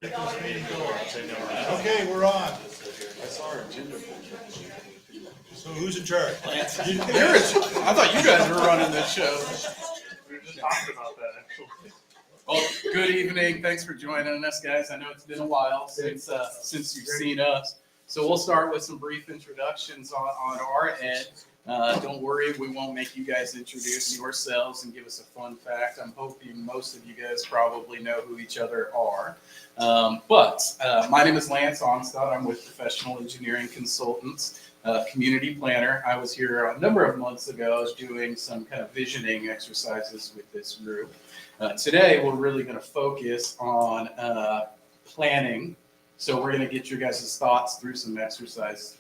Okay, we're on. I saw our agenda. So who's in charge? Lance. I thought you guys were running this show. We were just talking about that actually. Well, good evening. Thanks for joining us, guys. I know it's been a while since you've seen us. So we'll start with some brief introductions on our end. Don't worry, we won't make you guys introduce yourselves and give us a fun fact. I'm hoping most of you guys probably know who each other are. But my name is Lance Onstad. I'm with Professional Engineering Consultants, community planner. I was here a number of months ago doing some kind of visioning exercises with this group. Today, we're really going to focus on planning. So we're going to get your guys' thoughts through some exercises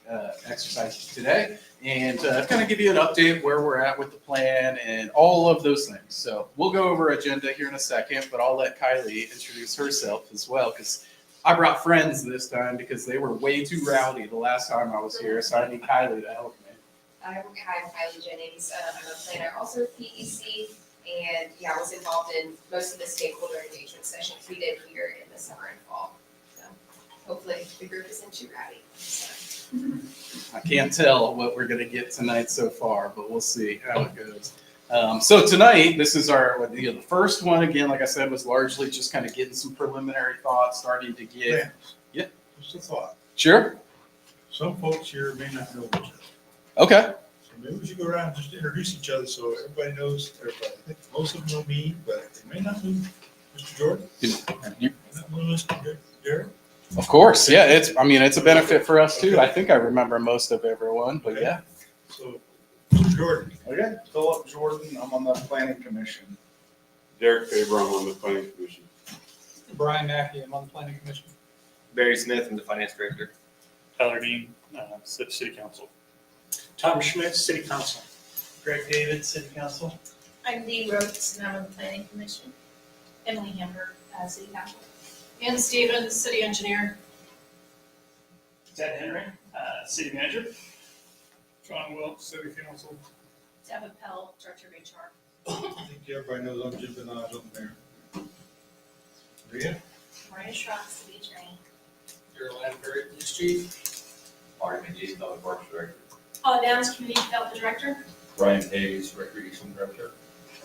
today and kind of give you an update where we're at with the plan and all of those things. So we'll go over agenda here in a second, but I'll let Kylie introduce herself as well because I brought friends this time because they were way too rowdy the last time I was here. So I need Kylie to help me. Hi, I'm Kylie Jennings. I'm a planner also at PEC, and I was involved in most of the stakeholder engagement sessions we did here in the summer and fall. Hopefully the group isn't too rowdy. I can't tell what we're going to get tonight so far, but we'll see how it goes. So tonight, this is our the first one. Again, like I said, was largely just kind of getting some preliminary thoughts, starting to get. Yeah. Just a thought. Sure. Some folks here may not know each other. Okay. So maybe we should go around and just introduce each other so everybody knows everybody. I think most of them know me, but they may not know Mr. Jordan. You, Not know Mr. Derek. of course, yeah. It's a benefit for us too. I think I remember most of everyone, but yeah. So, Mr. Jordan. Okay, Philip Jordan, I'm on the planning commission. Derek Faber, I'm on the planning commission. Brian Mackey, I'm on the planning commission. Barry Smith, I'm the finance director. Tyler Dean, city council. Tom Schmidt, city council. Greg David, City Council. I'm Dee Rhodes, and I'm on the Planning Commission. Emily Hamburg, City Council. Ann Stevens, City Engineer. Ted Henry, City Manager. John Wilkes, city council. Devin Pell, Director of HR. I think everybody knows I'm Jim Benaj, I'm the mayor. Maria? Maria Schrock, City Attorney. Daryl Landberry, police chief. Marty McGee, public works director. Paula Downs, Community Development Director. Brian Hayes, recreation director.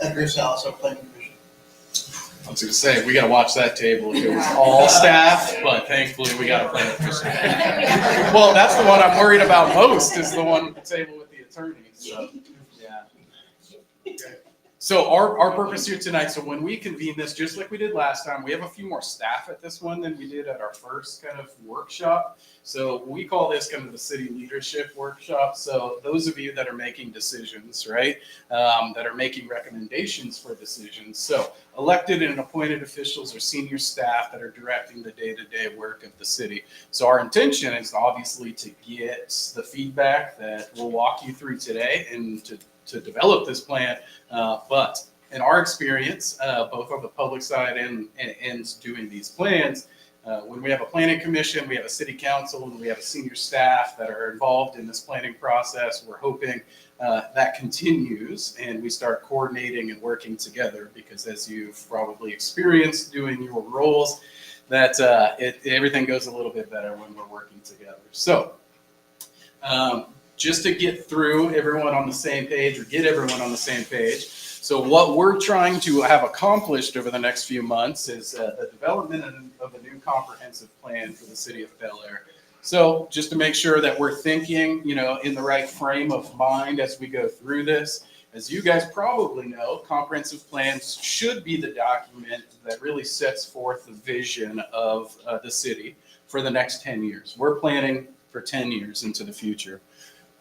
Edgar Salazar, Planning Commission. I was going to say, we got to watch that table if it was all staff, but thankfully we got a planning commission. Well, that's the one I'm worried about most is the one at the table with the attorneys. So, yeah. So our purpose here tonight, so when we convene this, just like we did last time, we have a few more staff at this one than we did at our first kind of workshop. So we call this kind of the city leadership workshop. So those of you that are making decisions, right, that are making recommendations for decisions. So elected and appointed officials or senior staff that are directing the day-to-day work of the city. So our intention is obviously to get the feedback that we'll walk you through today and to develop this plan, but in our experience, both on the public side and doing these plans, when we have a planning commission, we have a city council, and we have a senior staff that are involved in this planning process, we're hoping that continues and we start coordinating and working together because as you've probably experienced doing your roles, that everything goes a little bit better when we're working together. So, just to get through everyone on the same page or get everyone on the same page. So what we're trying to have accomplished over the next few months is the development of a new comprehensive plan for the city of Bel Aire. So just to make sure that we're thinking, in the right frame of mind as we go through this. As you guys probably know, comprehensive plans should be the document that really sets forth the vision of the city for the next 10 years. We're planning for 10 years into the future.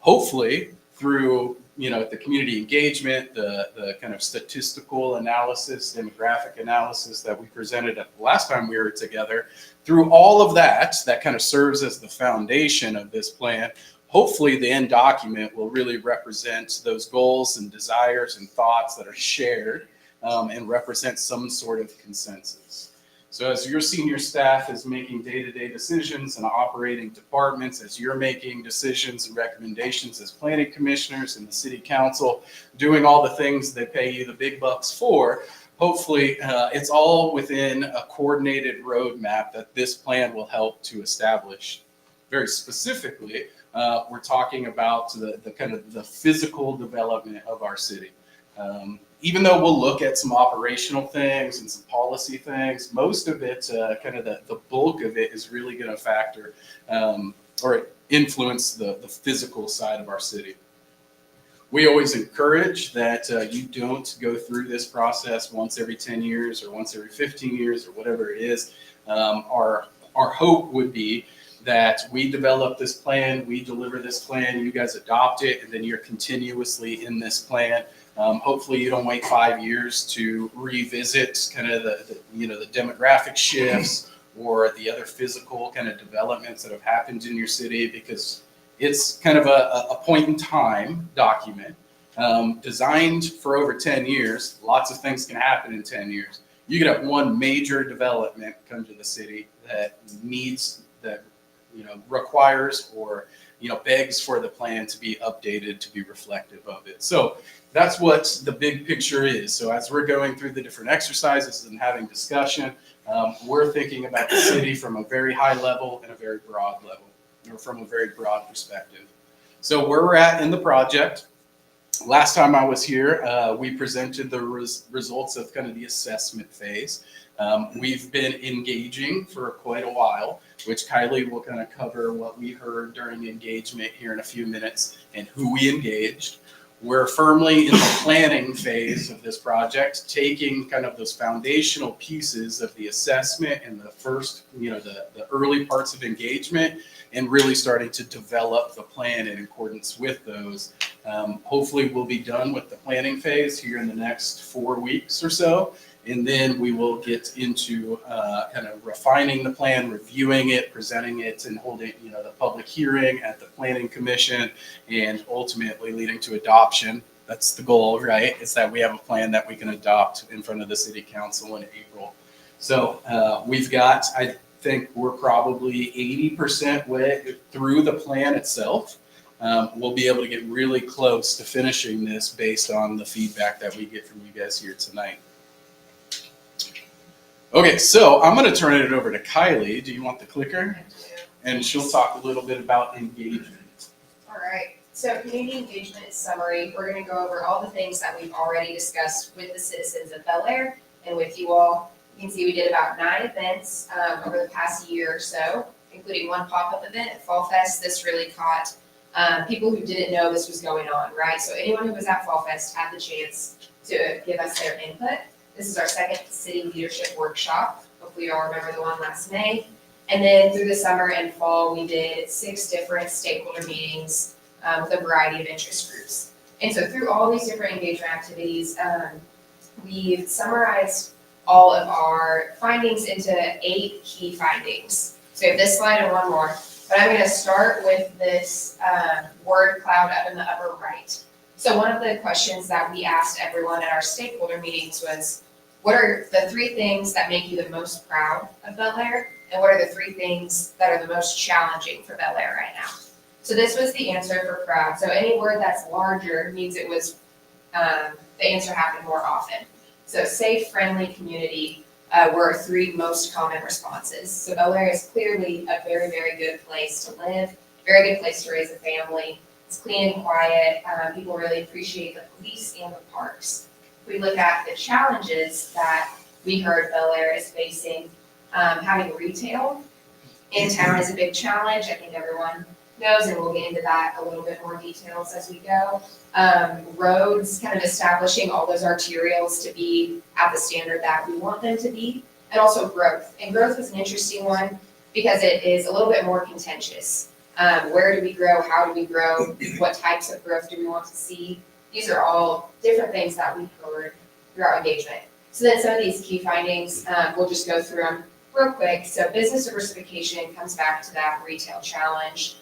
Hopefully through, the community engagement, the kind of statistical analysis, demographic analysis that we presented at the last time we were together, through all of that kind of serves as the foundation of this plan. Hopefully the end document will really represent those goals and desires and thoughts that are shared and represent some sort of consensus. So as your senior staff is making day-to-day decisions and operating departments, as you're making decisions and recommendations as planning commissioners and the city council, doing all the things they pay you the big bucks for, hopefully it's all within a coordinated roadmap that this plan will help to establish. Very specifically, we're talking about the kind of the physical development of our city. Even though we'll look at some operational things and some policy things, most of it, kind of the bulk of it is really going to factor or influence the physical side of our city. We always encourage that you don't go through this process once every 10 years or once every 15 years or whatever it is. Our hope would be that we develop this plan, we deliver this plan, you guys adopt it, and then you're continuously in this plan. Hopefully you don't wait 5 years to revisit kind of the demographic shifts or the other physical kind of developments that have happened in your city, because it's kind of a point in time document designed for over 10 years. Lots of things can happen in 10 years. You could have one major development come to the city that requires or begs for the plan to be updated to be reflective of it. So that's what the big picture is. So as we're going through the different exercises and having discussion, we're thinking about the city from a very high level and a very broad level, or from a very broad perspective. So where we're at in the project, last time I was here, we presented the results of kind of the assessment phase. We've been engaging for quite a while, which Kylie will kind of cover what we heard during engagement here in a few minutes and who we engaged. We're firmly in the planning phase of this project, taking kind of those foundational pieces of the assessment and the first, the early parts of engagement, and really starting to develop the plan in accordance with those. Hopefully we'll be done with the planning phase here in the next 4 weeks or so. And then we will get into kind of refining the plan, reviewing it, presenting it, and holding the public hearing at the Planning Commission, and ultimately leading to adoption. That's the goal, right? Is that we have a plan that we can adopt in front of the City Council in April. So we've got, I think we're probably 80% way through the plan itself. We'll be able to get really close to finishing this based on the feedback that we get from you guys here tonight. Okay, so I'm going to turn it over to Kylie. Do you want the clicker? And she'll talk a little bit about engagement. All right. So community engagement summary, we're going to go over all the things that we've already discussed with the citizens of Bel Aire and with you all. You can see we did about 9 events over the past year or so, including one pop-up event at Fall Fest. This really caught people who didn't know this was going on, right? So anyone who was at Fall Fest had the chance to give us their input. This is our second city leadership workshop. Hopefully you all remember the one last May. And then through the summer and fall, we did 6 different stakeholder meetings with a variety of interest groups. And so through all these different engagement activities, we've summarized all of our findings into 8 key findings. So you have this slide and one more, but I'm going to start with this word cloud up in the upper right. So one of the questions that we asked everyone at our stakeholder meetings was, what are the 3 things that make you the most proud of Bel Aire? And what are the 3 things that are the most challenging for Bel Aire right now? So this was the answer for proud. So any word that's larger means it was, the answer happened more often. So safe, friendly, community were 3 most common responses. So Bel Aire is clearly a very, very good place to live, very good place to raise a family. It's clean and quiet. People really appreciate the police and the parks. We look at the challenges that we heard Bel Aire is facing. Having retail in town is a big challenge. I think everyone knows, and we'll get into that a little bit more details as we go. Roads, kind of establishing all those arterials to be at the standard that we want them to be, and also growth. And growth is an interesting one because it is a little bit more contentious. Where do we grow? How do we grow? What types of growth do we want to see? These are all different things that we've heard throughout engagement. So then some of these key findings, we'll just go through them real quick. So business diversification comes back to that retail challenge,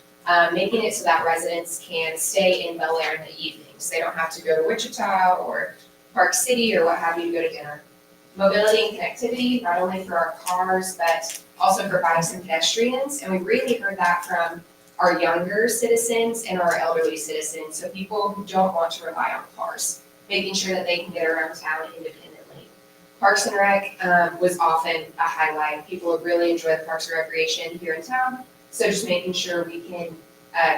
making it so that residents can stay in Bel Aire in the evenings. They don't have to go to Wichita or Park City or what have you to go to dinner. Mobility and connectivity, not only for our cars, but also for bikes and pedestrians. And we really heard that from our younger citizens and our elderly citizens, so people who don't want to rely on cars, making sure that they can get around town independently. Parks and Rec was often a highlight. People would really enjoy the Parks and Recreation here in town. So just making sure we can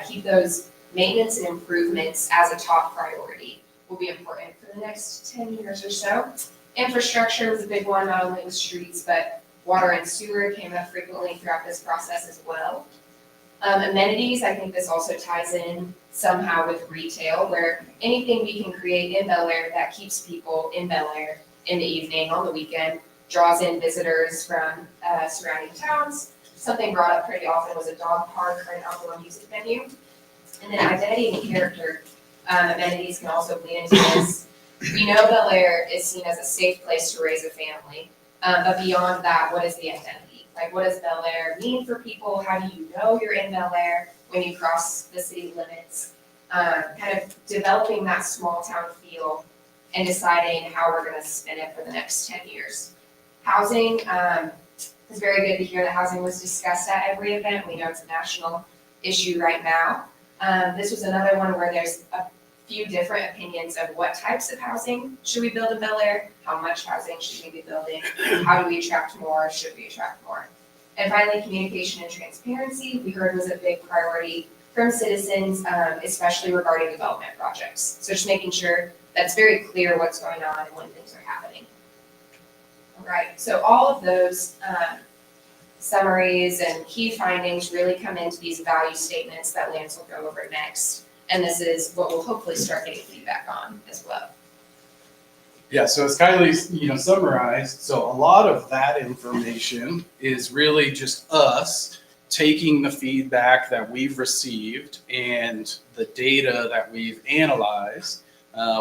keep those maintenance and improvements as a top priority will be important for the next 10 years or so. Infrastructure was a big one, not only with streets, but water and sewer came up frequently throughout this process as well. Amenities, I think this also ties in somehow with retail, where anything we can create in Bel Aire that keeps people in Bel Aire in the evening, on the weekend, draws in visitors from surrounding towns. Something brought up pretty often was a dog park or an outdoor music venue. And then identity and character amenities can also bleed into this. We know Bel Aire is seen as a safe place to raise a family, but beyond that, what is the identity? Like, what does Bel Aire mean for people? How do you know you're in Bel Aire when you cross the city limits? Kind of developing that small town feel and deciding how we're gonna spin it for the next 10 years. Housing, it's very good to hear that housing was discussed at every event. We know it's a national issue right now. This was another one where there's a few different opinions of what types of housing should we build in Bel Aire, how much housing should we be building, how do we attract more, should we attract more. And finally, communication and transparency, we heard was a big priority from citizens, especially regarding development projects. So just making sure that's very clear what's going on and when things are happening. All right, so all of those summaries and key findings really come into these value statements that Lance will go over next. And this is what we'll hopefully start getting feedback on as well. Yeah, so as Kylie, summarized, so a lot of that information is really just us taking the feedback that we've received and the data that we've analyzed,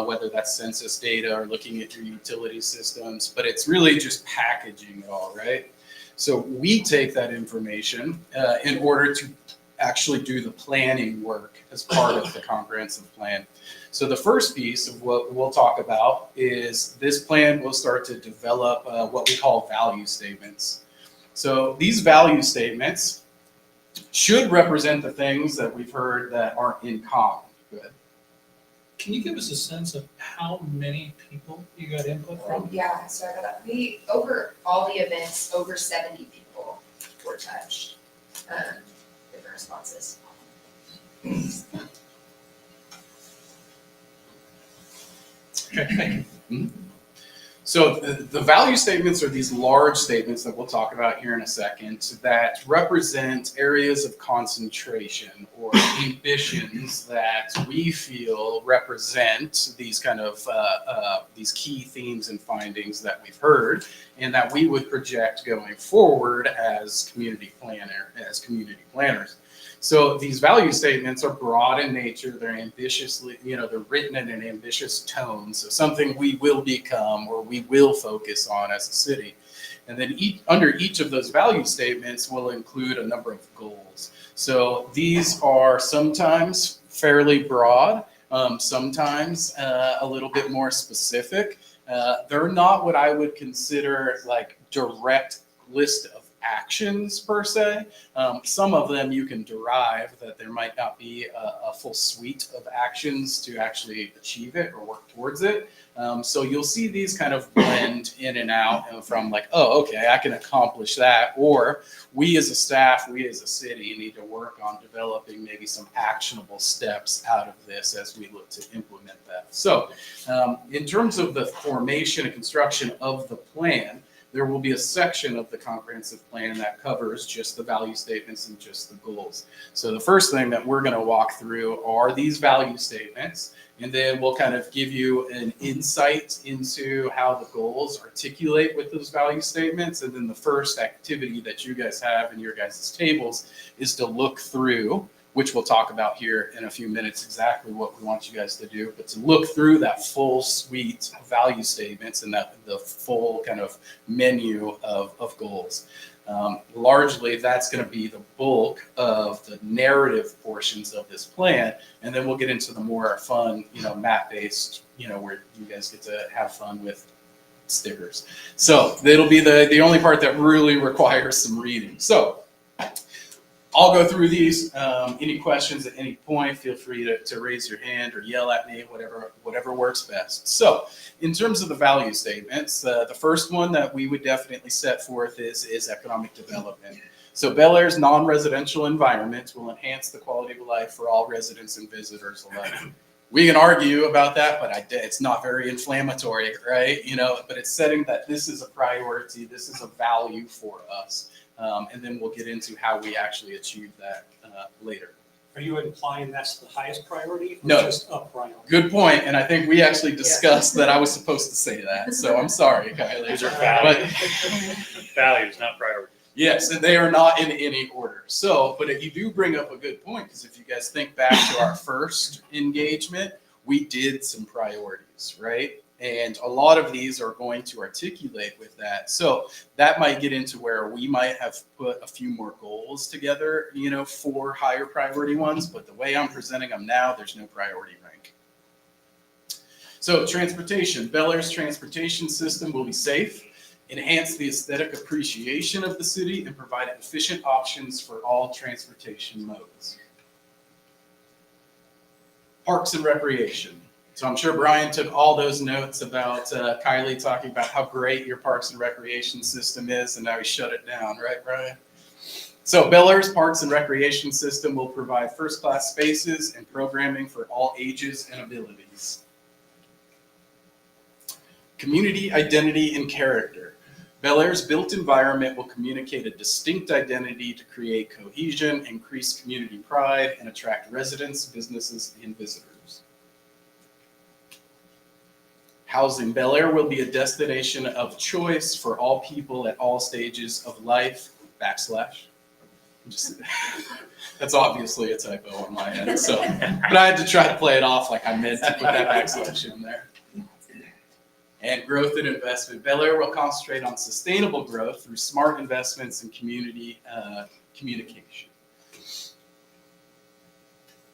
whether that's census data or looking at your utility systems, but it's really just packaging it all, right? So we take that information in order to actually do the planning work as part of the comprehensive plan. So the first piece of what we'll talk about is this plan will start to develop what we call value statements. So these value statements should represent the things that we've heard that are in common. Good. Can you give us a sense of how many people you got input from? Yeah, sorry about that. We, over all the events, over 70 people were touched. Different responses. Okay, thank you. So the value statements are these large statements that we'll talk about here in a second that represent areas of concentration or ambitions that we feel represent these kind of these key themes and findings that we've heard and that we would project going forward as community planners. So these value statements are broad in nature. They're ambitiously, they're written in an ambitious tone. So something we will become or we will focus on as a city. And then under each of those value statements will include a number of goals. So these are sometimes fairly broad, sometimes a little bit more specific. They're not what I would consider like direct list of actions per se. Some of them you can derive that there might not be a full suite of actions to actually achieve it or work towards it. So you'll see these kind of blend in and out from like, oh, okay, I can accomplish that. Or we as a staff, we as a city need to work on developing maybe some actionable steps out of this as we look to implement that. So in terms of the formation and construction of the plan, there will be a section of the comprehensive plan that covers just the value statements and just the goals. So the first thing that we're going to walk through are these value statements, and then we'll kind of give you an insight into how the goals articulate with those value statements. And then the first activity that you guys have in your guys' tables is to look through, which we'll talk about here in a few minutes, exactly what we want you guys to do, but to look through that full suite of value statements and the full kind of menu of goals. Largely, that's going to be the bulk of the narrative portions of this plan, and then we'll get into the more fun, map-based, where you guys get to have fun with stickers. So it'll be the only part that really requires some reading. So I'll go through these. Any questions at any point, feel free to raise your hand or yell at me, whatever works best. So in terms of the value statements, the first one that we would definitely set forth is economic development. So Bel Aire's non-residential environment will enhance the quality of life for all residents and visitors alike. We can argue about that, but it's not very inflammatory, right? But it's setting that this is a priority, this is a value for us. And then we'll get into how we actually achieve that later. Are you implying that's the highest priority? Or No. just a priority? Good point, and I think we actually discussed that I was supposed to say that, so I'm sorry, Kylie. These are But values, not priorities. yes, and they are not in any order. So, but you do bring up a good point, because if you guys think back to our first engagement, we did some priorities, right? And a lot of these are going to articulate with that. So that might get into where we might have put a few more goals together, for higher priority ones. But the way I'm presenting them now, there's no priority rank. So transportation, Bel Aire's transportation system will be safe, enhance the aesthetic appreciation of the city, and provide efficient options for all transportation modes. Parks and recreation. So I'm sure Brian took all those notes about Kylie talking about how great your parks and recreation system is, and now he shut it down, right, Brian? So Bel Aire's parks and recreation system will provide first-class spaces and programming for all ages and abilities. Community identity and character. Bel Aire's built environment will communicate a distinct identity to create cohesion, increase community pride, and attract residents, businesses, and visitors. Housing. Bel Aire will be a destination of choice for all people at all stages of life, / that's obviously a typo on my end, so, but I had to try to play it off like I meant to put that / in there. And growth and investment. Bel Aire will concentrate on sustainable growth through smart investments and community communication.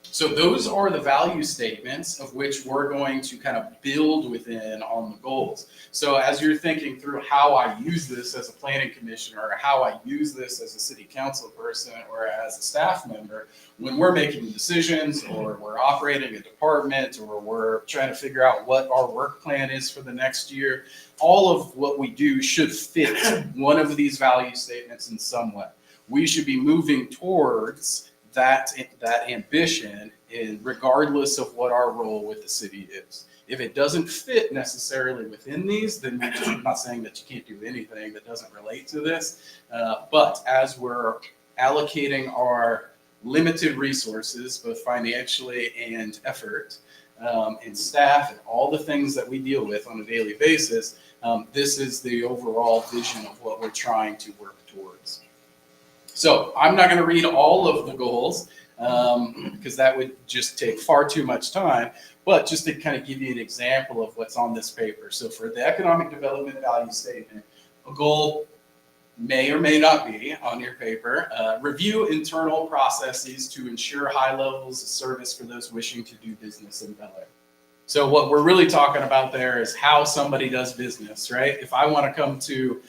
So those are the value statements of which we're going to kind of build within on the goals. So as you're thinking through how I use this as a planning commissioner, or how I use this as a city council person or as a staff member, when we're making decisions or we're operating a department or we're trying to figure out what our work plan is for the next year, all of what we do should fit one of these value statements in some way. We should be moving towards that ambition, regardless of what our role with the city is. If it doesn't fit necessarily within these, then I'm not saying that you can't do anything that doesn't relate to this. But as we're allocating our limited resources, both financially and effort, and staff, and all the things that we deal with on a daily basis, this is the overall vision of what we're trying to work towards. So I'm not going to read all of the goals because that would just take far too much time, but just to kind of give you an example of what's on this paper. So for the economic development value statement, a goal may or may not be on your paper, review internal processes to ensure high levels of service for those wishing to do business in Bel Aire. So what we're really talking about there is how somebody does business, right? If I want to come to,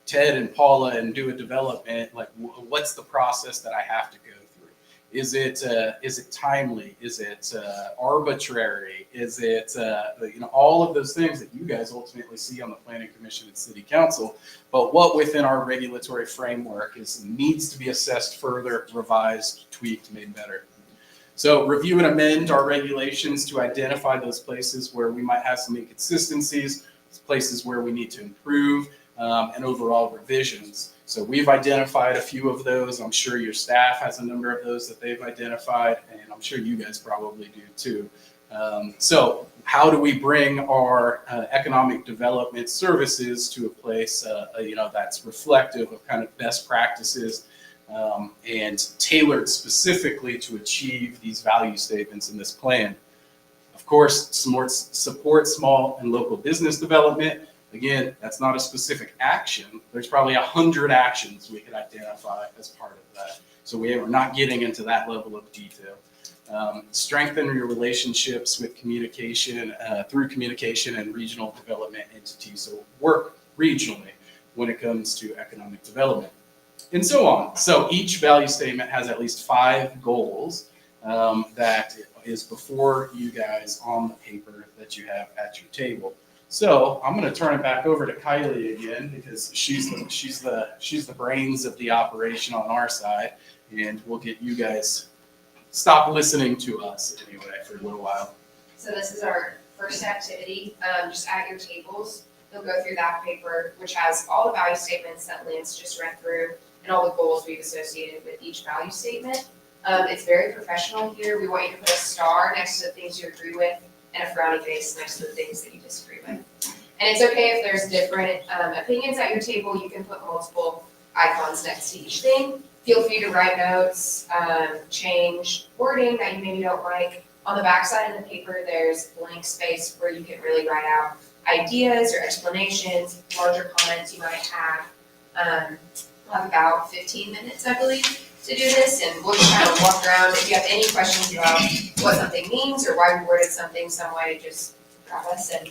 Ted and Paula and do a development, like what's the process that I have to go through? Is it timely? Is it arbitrary? Is it all of those things that you guys ultimately see on the Planning Commission and City Council? But what within our regulatory framework needs to be assessed further, revised, tweaked, made better. So review and amend our regulations to identify those places where we might have some inconsistencies, places where we need to improve. And overall revisions. So we've identified a few of those. I'm sure your staff has a number of those that they've identified, and I'm sure you guys probably do too. So how do we bring our economic development services to a place that's reflective of kind of best practices and tailored specifically to achieve these value statements in this plan? Of course, support small and local business development. Again, that's not a specific action. There's probably 100 actions we could identify as part of that. So we're not getting into that level of detail. Strengthen your relationships with communication, through communication and regional development entities. So work regionally when it comes to economic development. and so on. So each value statement has at least 5 goals that is before you guys on the paper that you have at your table. So I'm going to turn it back over to Kylie again because she's the brains of the operation on our side, and we'll get you guys stop listening to us anyway for a little while. So this is our first activity, just at your tables. You'll go through that paper, which has all the value statements that Lance just read through and all the goals we've associated with each value statement. It's very professional here. We want you to put a star next to the things you agree with and a frowny face next to the things that you disagree with. And it's okay if there's different opinions at your table. You can put multiple icons next to each thing. Feel free to write notes, change wording that you maybe don't like. On the back side of the paper, there's blank space where you can really write out ideas or explanations, larger comments you might have. We'll have about 15 minutes, I believe, to do this, and we'll just kind of walk around. If you have any questions about what something means or why we worded something some way, just grab us and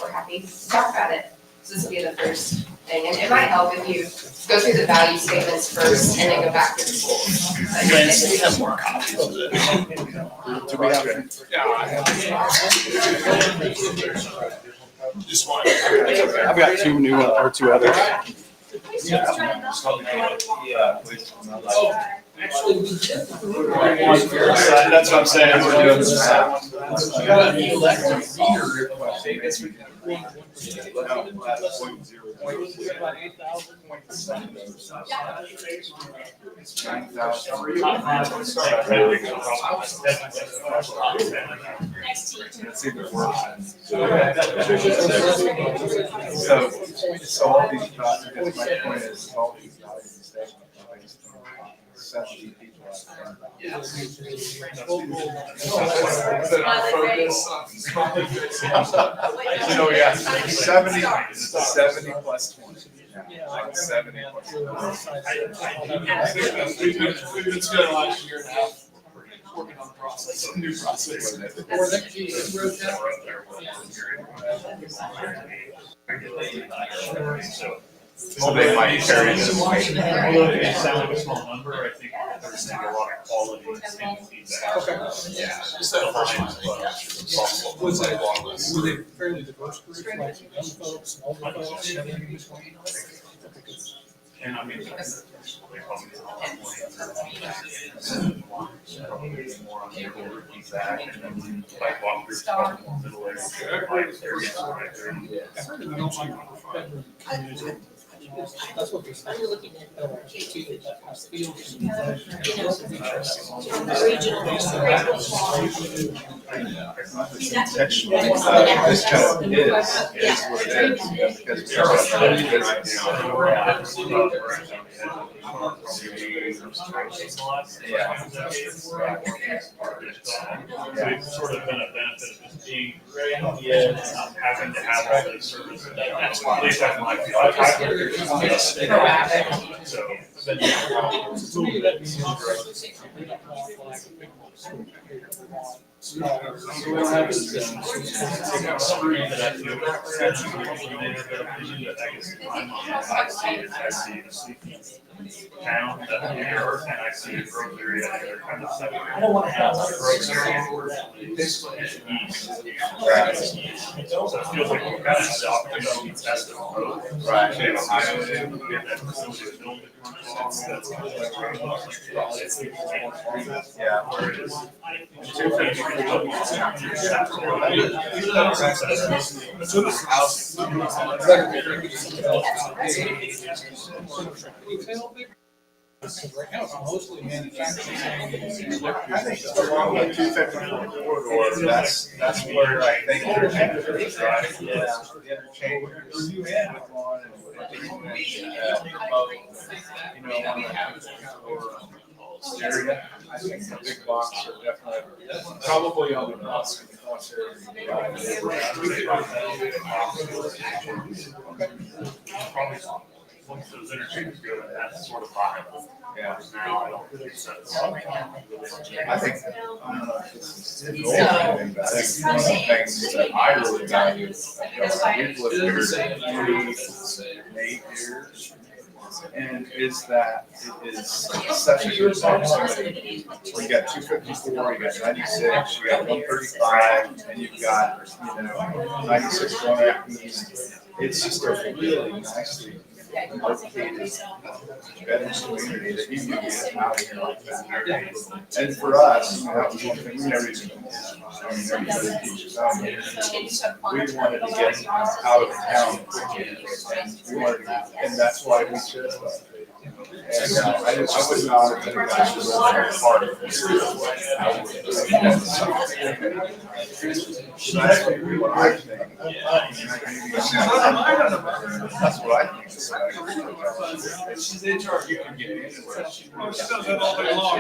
we're happy to talk about it. So this will be the first thing, and it might help if you go through the value statements first and then go back to the goals. Lance, we have more copies of this. Do we have? Just one. I've got 2 new or 2 others. Actually, we did. That's what I'm saying, we're doing this. You got an electric meter. About 8,000. Next team. It's even worse. So all these values, my point is, all these values and statements are based on 70 people. You know, yeah, 70 plus 20. Like 70 plus 20. We've been spending the last year and a half working on the process, new process. So they might carry this. Although it may sound like a small number, I think there's gonna be a lot of quality and feedback. Okay. Yeah. Just that first one. Was it fairly diverse group, like young folks, older folks, everything in between? And I mean, they probably more on their board feedback and then like walk through middle area. I heard they don't like bedroom community. That's what they're I'm looking at This kind of is what it is, because So it's sort of been a benefit of just being right on the edge, not having to have all these services. At least that's my feel. I've heard so. To me, that means they don't want like a big one. So we don't have this. Town that we are, and I see a growth area that are kind of separate. I don't want to have like Growth area is east. So it feels like we're kind of stopped, we don't test it on road. Right. We have that facility to build it. That's kind of Yeah. where it is. Right now, it's mostly manufacturing. I think it's along the 254 corridor, that's where I think interchange. Right. Yeah. The interchange. You had one and promote, you know, on the area. I think the big blocks are definitely, probably on the bus. Once those interchanges go, that's sort of viable. Yeah. Now, I don't think so. I think, I don't know if it's a goal or anything, but I think one of the things that I really value, we've lived here 8 years. And is that it is such a good opportunity. Where you got 254, you got 96, you got 135, and you've got, 96 going up east. It's just a really nicely located veterans community that you can get out of here like that. And for us, that was one thing we never even, everybody teaches us. We wanted to get out of town quickly, and we wanted to, and that's why we chose that. And I would not have been part of this. So that's what I think. That's what I think. She's in charge. You can get anywhere. She does it all day long.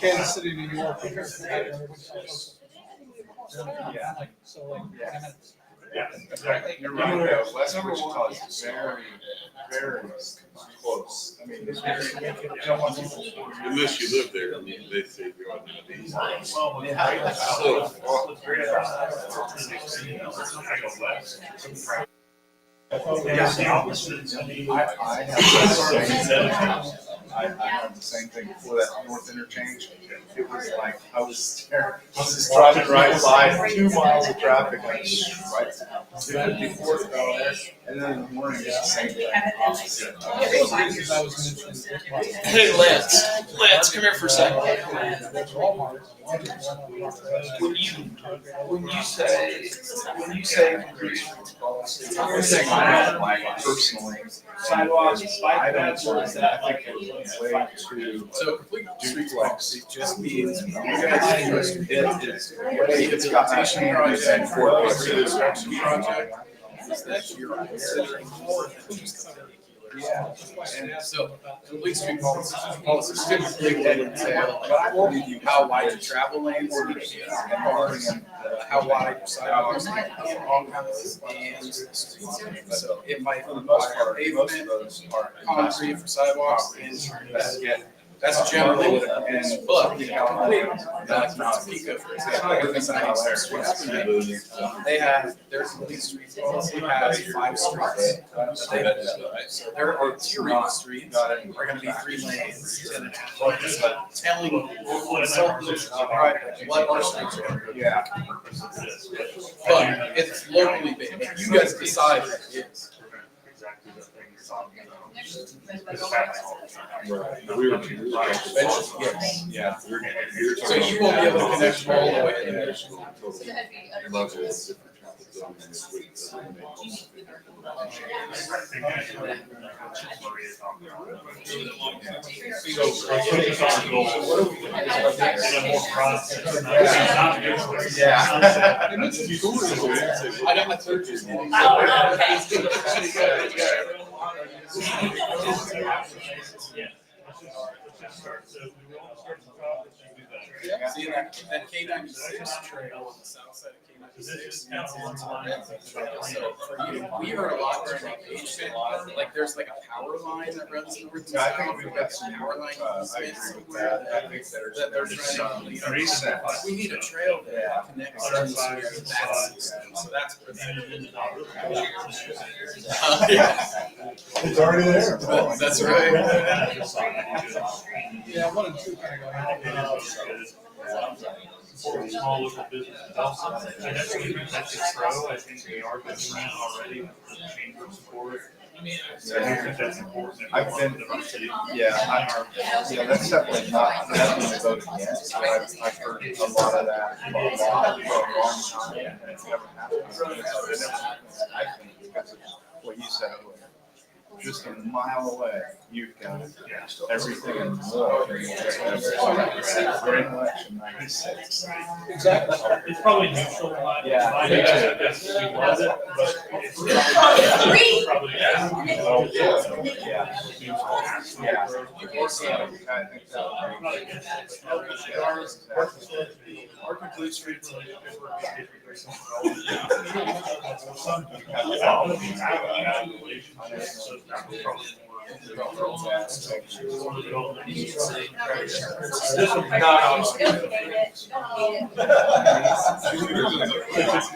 Kansas City, New York. Yeah. So like, Yeah, You're right, though. West Wichita is very, very close. I mean, it's very, you don't want people. Unless you live there, they say you're on the east. I had the same thing before that north interchange. It was like, I was just driving right by 2 miles of traffic, and I was right before it down there. And then in the morning, it's the same thing. Hey, Lance, come here for a second. When you say increase policy, I'm saying, like, personally, sidewalks, bike I don't paths, want or is to, that I think it's way too So complete street duplex. policy just means you guys It's got that implementation project and for for the construction project that you're considering more than just a vehicular. Yeah. And so complete street policy typically would entail how wide your travel lanes need to be, how wide your sidewalks need to be along houses and so it might require pavement, concrete for sidewalks and that's generally what it is. But like Topeka, for example, they're designing some streets. They have their complete street policy has 5 streets that they identify. So their arterial streets are going to be 3 lanes, 10.5. Telling consultants what our streets are going to be. Yeah. But it's locally based. You guys decide what it is. Exactly the thing you're talking about. Yes. Yeah. So you won't be able to connect all the way there. Yeah. I got my third just See that K-96 trail on the south side of K-96. So for you, we heard a lot during vacation, like there's like a power line that runs north to I south. think we've got some power line I agree with that. I think that they're trying to lead us. reset. We need a trail that connects to that system, so that's pretty. It's already there. That's right. Yeah, 1 and 2 kind of For small local businesses also. I definitely think that's a pro. I think they are doing that already with the chamber support. I think that's important. I've been, yeah, that's definitely not, voted against, but I've heard a lot of that for a long time, and it's never happened. I think because of what you said, just a mile away, you've got everything and more. During election 96. Exactly. It's probably neutral. Yeah. I think we love it, but Three. Probably, Oh, yeah. I'm not against it, but our complete streets, like, if we're getting some people have that relationship, so that was probably more. This would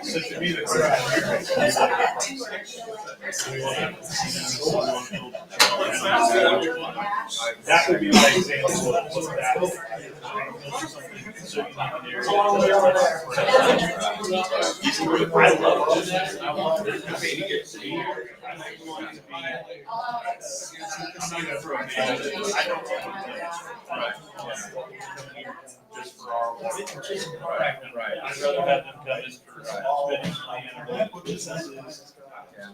So to me, the that would be my example of what that. I love this. I love it. Just for our right. I'd rather have them come in for spending money on businesses,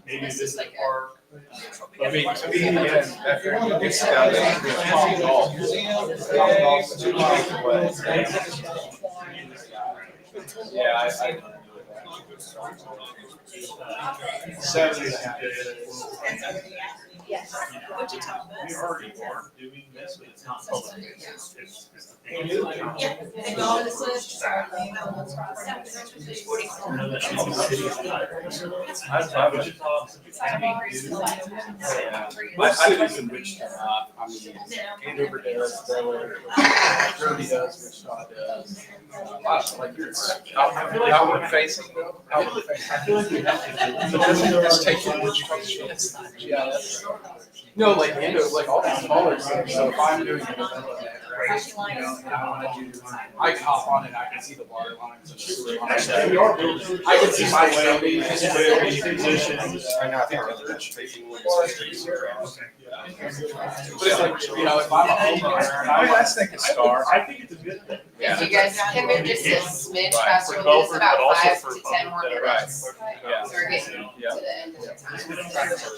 maybe visit the park. But I mean, Yes, it's down there. It's golf. Golf's 2 miles away. Yeah, I. 70. Yes. We already are doing this, but it's not public. It's Yeah. And all this is. Most cities in Wichita, I mean, Andover does, Bel Aire, Derby does, Wichita does. Like, Outward facing. Outward facing. I feel like we have to. But doesn't it just take you Wichita? Yeah, that's. No, like Andover, like all the smaller cities, so if I'm doing development, right, you know, and I wanna do, I can hop on and I can see the water lines and the sewer lines. We are building. I can see my zoning. I know, I think that's facing. But it's like, you know, if I'm a homeowner and I mean, I'm I think it's star. I think it's a good thing. If you guys can move just a smidge Right. faster, For we'll do this golfers, about but also 5 for to 10 more public, minutes. Yeah. So we're getting to Yeah. the end of the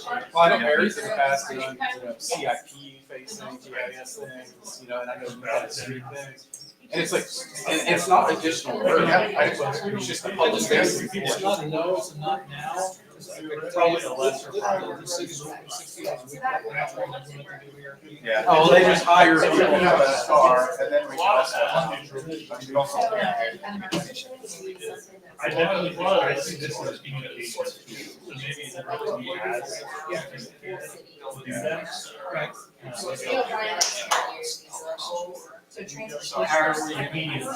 time. Well, I know Mary's in the past done, you know, CIP facing GIS things, you know, and I know you've got street things. And it's like, and it's not additional work, it's just a public facing. It's not a no, it's a not now. Probably a lesser priority. Yeah. Oh, they just hire So we people. can have a star, and then we can also I definitely, I see this as communication. So maybe it's really has. Do that. So However you mean, if it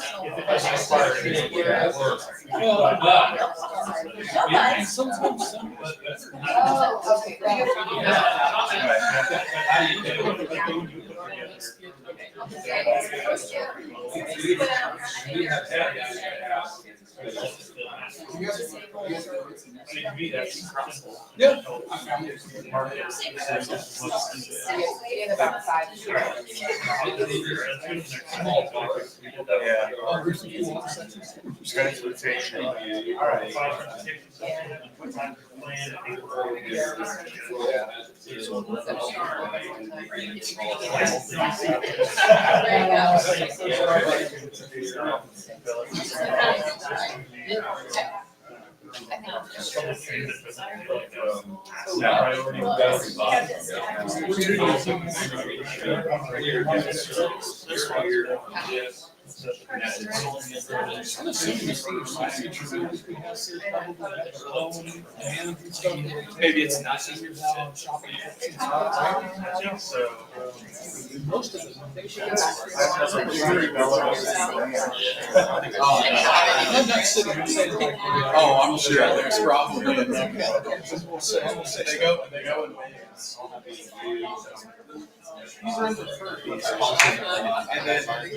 doesn't require any work. Sometimes some. Oh, okay. To me, that's incredible. Yeah. About 5. Transportation. All right. Maybe it's not. So. Most of them. Oh, I'm sure there's probably. They go in waves. These are in the 30s. And then, like,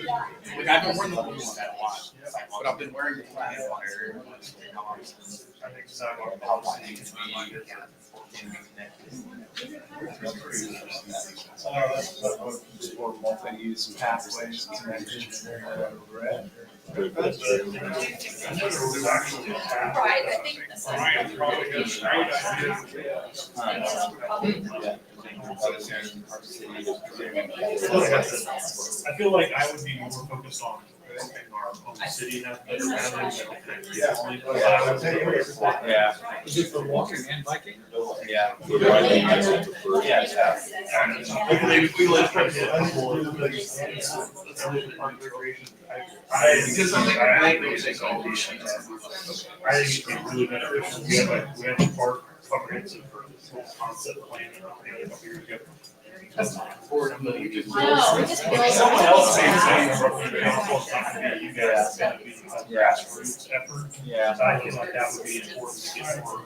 I've been wearing the blue one that lot, but I've been wearing the flat one very much. I think so. For multi-use pathways. Right, I think that's. I feel like I would be more focused on our own the city have better boundaries, that connect to Yeah. only by highways. Yeah, Is it for walking and biking? yeah. We live pretty Because I think they take all these things. I think it'd be really beneficial. We have a park comprehensive for this whole concept plan a couple years ago. Someone else saying from the council, it's not gonna be you guys, it's gonna be a grassroots effort. Yeah. I feel like that would be important to get more.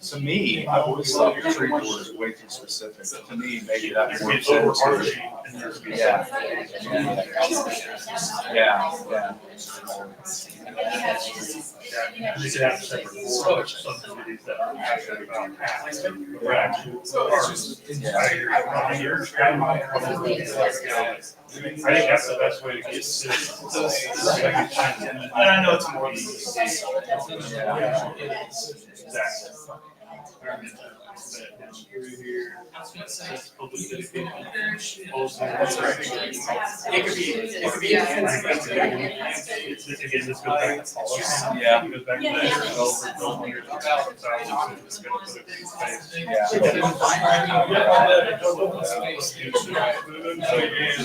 To me, I've always thought the tree board is way too specific. To me, maybe that's more It's sense. overarching and there's. Yeah. Yeah, yeah. They should have separate boards, some cities that are passionate about paths. We're actually parks. I think that's the best way to get citizens. And I know it's more. That's right. It could be. Again, this goes back to policy. Yeah. It goes back to that.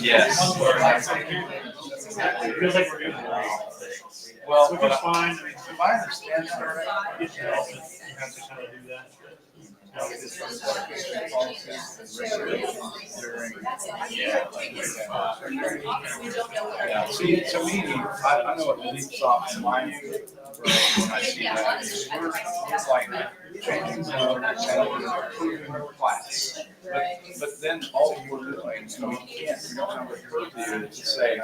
Yes. It feels like we're doing the right things. Well, Which is fine. I mean, if I understand that right, you have to kind of do that. Yeah, see, to me, I know it leaps off in my brain when I see that. It's like changing the class. But then all we're doing, we don't have a purview to say,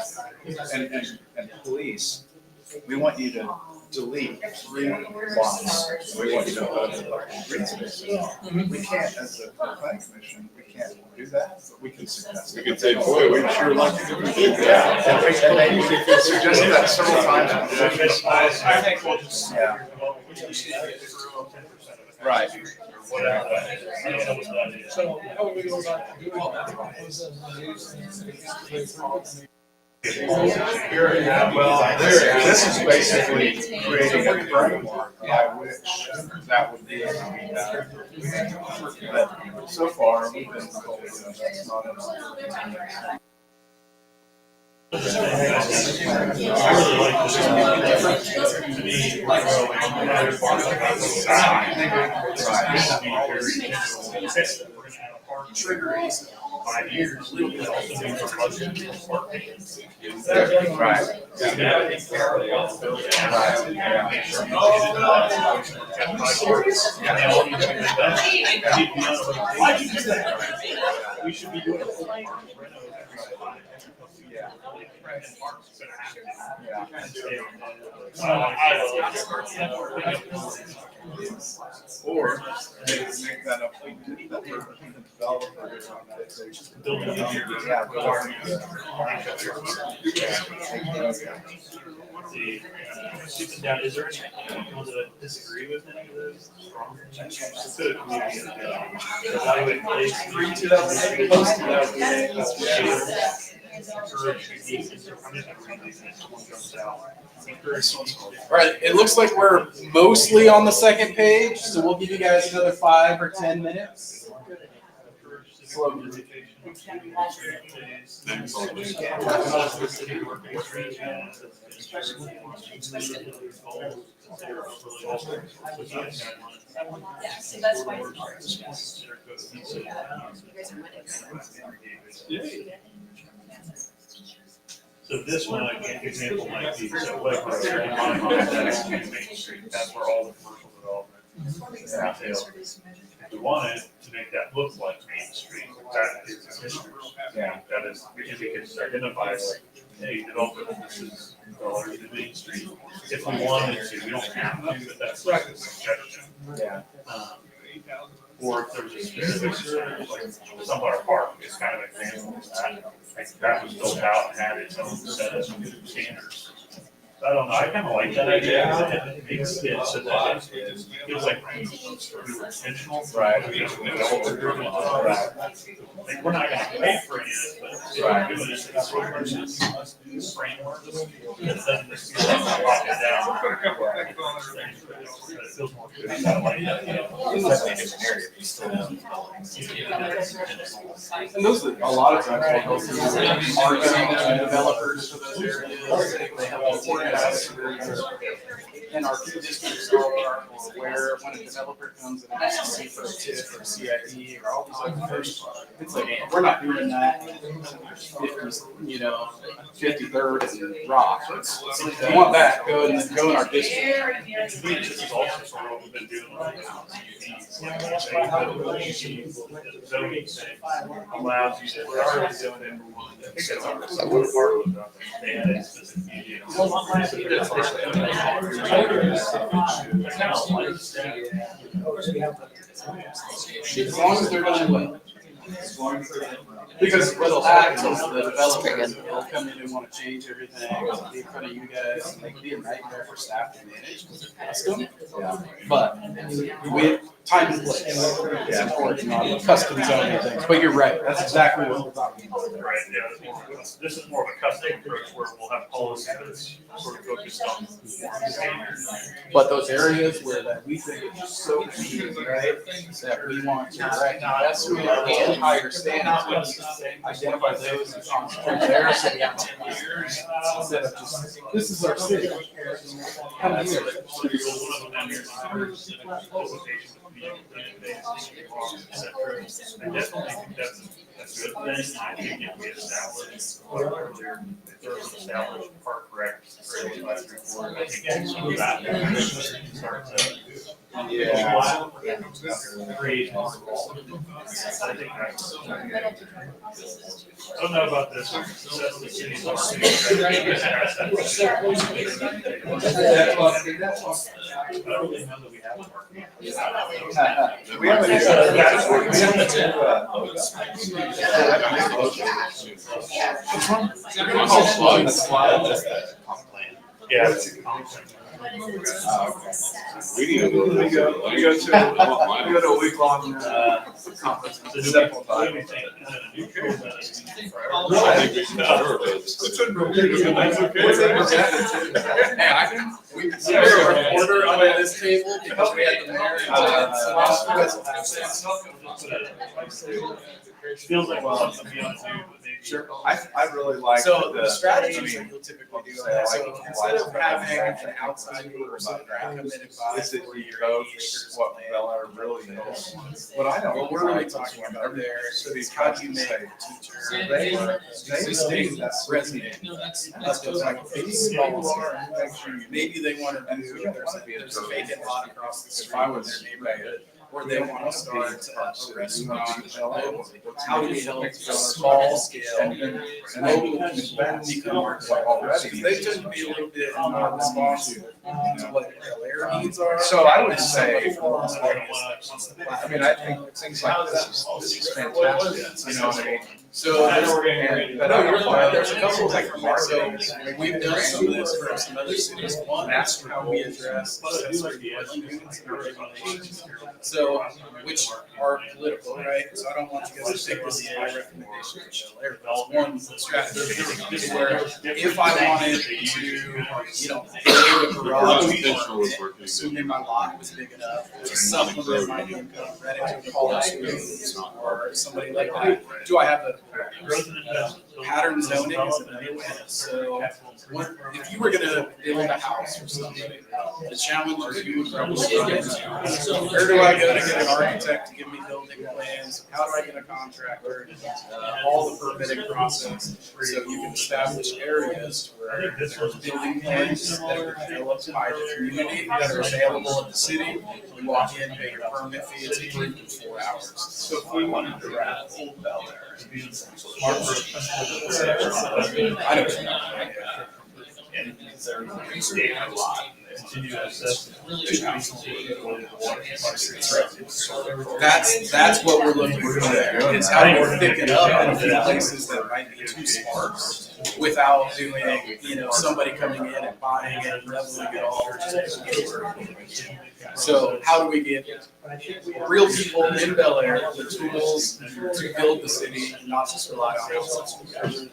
and police, we want you to delete 3 blocks. We want you to put green spaces. We can't, as a planning commission, we can't do that, but we can suggest. You could say, boy, we'd sure like to do that. Yeah, and they suggested that several times. I think we'll just. Yeah. Right. Whatever that is. I don't know what that is. So how would we go about doing that? Was that one of these things that gets way through? Well, this is basically creating a framework by which that would be. But so far, we've been told that's not enough. I really like this. To me, we're growing. We're gonna have a park trigger 5 years. It also means our budget is park maintenance. Right. Why'd you do that? We should be doing a full park renovation every 5 years. Or make that up, that for the developer. Building Yeah, is there any people that disagree with any of those? It's a community. Evaluate place. All right, it looks like we're mostly on the second page, so we'll give you guys another 5 or 10 minutes. Yeah, so that's why So this one, like, an example might be, so whatever, that's Main Street, that's where all the commercial development, retail. If we wanted to make that look like Main Street, that is a mission. Yeah. That is, because we can identify like, hey, development, this is Bel Aire to Main Street. If we wanted to, we don't have to, but that's like a suggestion. Yeah. Or if there was a specific, like, Sunflower Park is kind of an example of that. Like, that was built out and had its own set of standards. I don't know, I kind of like that idea, it makes it so that it feels like we were intentional. Right. Like, we're not gonna pay for any of this, but if we're doing this, it's sort of framework. It doesn't just feel like we're locking it down. But it feels more good. I like that. It's definitely a different area, but you still know. And those, a lot of times, we'll go through marketing developers for those areas. They help us organize. And our key districts are where when a developer comes and asks to see for a TIF or a CID or all these other things, it's like, we're not doing that. 53rd and Rock. So if you want that, go in our district. This is also sort of what we've been doing with the zoning thing allows you to, we're already doing it. I think that's our, they had a specific media. As long as they're done well. Because what'll happen is the developers will come in and want to change everything, it'll be in front of you guys, and they can be a nightmare for staff to manage because they're custom. But with time and place, it's important on custom zoning things. But you're right, that's exactly what we're talking about. Right, yeah, this is more of a custom approach where we'll have policy that's sort of focused on. But those areas where that we think is just so key, right, that we want to direct investment and higher standards, identify those and concentrate there so we have years instead of just, this is our city. Come here. I definitely think that's a good thing. I think if we establish, earlier, if there was an established park rec advisory board, I think it's that start to. Create more involvement. I think that's. I don't know about this. That's the city's our city. I don't really know that we have a park. We have Yeah. We need to go to a week-long conference. So do we think a new code I think we should cover those. Hey, we can see a reporter under this table because we had the mayor. Feels like something beyond two, but maybe. Sure. I really like. So the strategies that you'll typically do on that, so instead of having an outside person come in and buy Is it 40 or both 80 acres what of land, Bel Aire really knows? What I don't. what we're really talking about there is how do you make a teacher existing resident? That's just like a big small. Maybe they want to do, there's a vacant lot across the street in their neighborhood, or they want to start a restaurant. How do we help small scale and local people become more already? They tend to be a little bit more responsive to what Bel Aire needs are. So I would say, I mean, I think things like this is fantastic, you know what I mean? So there's a couple of different markets. We've done some of this for some other cities. One, that's how we address accessory dwelling units and our regulations. So, which are political, right? So I don't want you guys to think this is my recommendation for Bel Aire. But one strategy is where if I wanted to, build a garage, assuming my lot was big enough to supplement my income, rent it to a college student or somebody like that, do I have a pattern zoning is another way. So if you were gonna build a house for somebody, the challenge is you would probably get where do I go to get an architect to give me building plans? How do I get a contractor? All the permitting process, so you can establish areas where there's building plans that are developed by the community that are available at the city. You walk in, pay your permit fee, it's approved in 4 hours. So if we wanted to wrap Old Bel Aire, I know what you mean. And state a lot. Continue to assess. That's what we're looking for there. It's how we're picking up in a few places that might be too sparse without doing, somebody coming in and buying it and leveling it all. So how do we get real people in Bel Aire the tools to build the city and not just rely on outsourcing?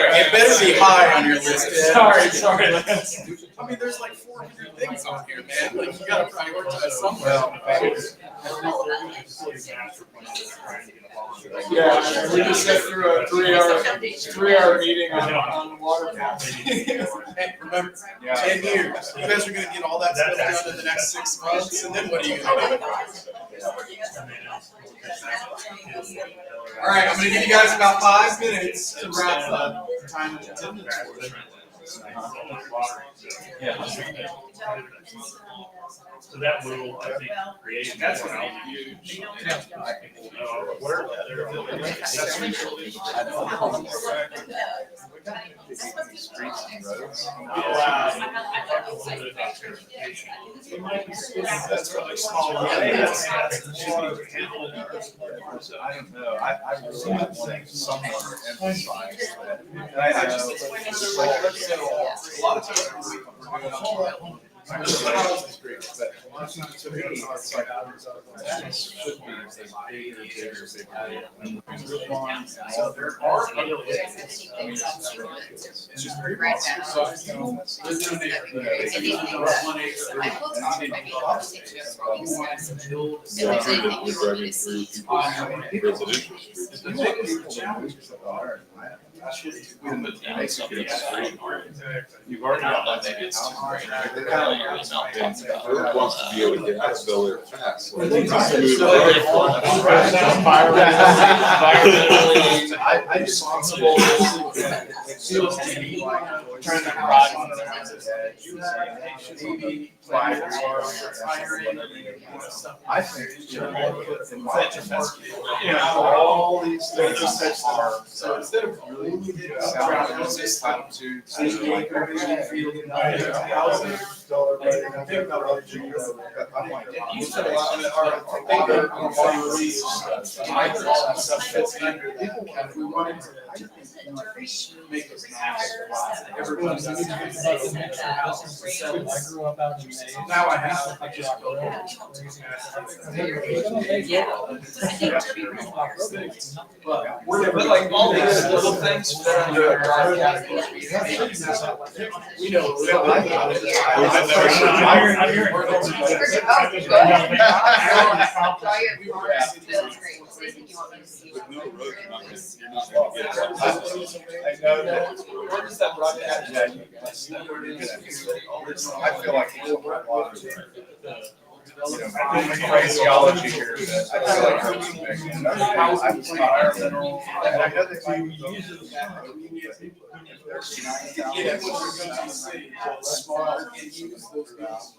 It better be high on your list, Ed. Sorry. I mean, there's like 400 things on here, man. Like, you gotta prioritize somewhere. Yeah, we just went through a three-hour meeting on water taps. Hey, remember, 10 years. You guys are gonna get all that stuff done in the next 6 months, and then what are you gonna do? All right, I'm gonna give you guys about 5 minutes to wrap up. Time to attendance. So that will, I think, create. That's what I huge. Where That's really small. I don't know. I really want to somewhere emphasize that. And I know, it's like, a lot of times we're doing all it's great, but to me, it's like, that should be a bigger. So there are other ways. I mean, it's just very You've already got that. Who wants to be able to get out of Bel Aire fast? I just responsible. It feels to me like trying to ride on the maybe five I think all these things are so instead of really this platitude like housing. You said a lot of it are if we wanted to make this everyone's now I have I just but like all these little things that are under our category. We know where does that broadcast? I feel like there's a lot of phraseology here that I feel like I'm environmental. And I know that we use it smart and use those guys.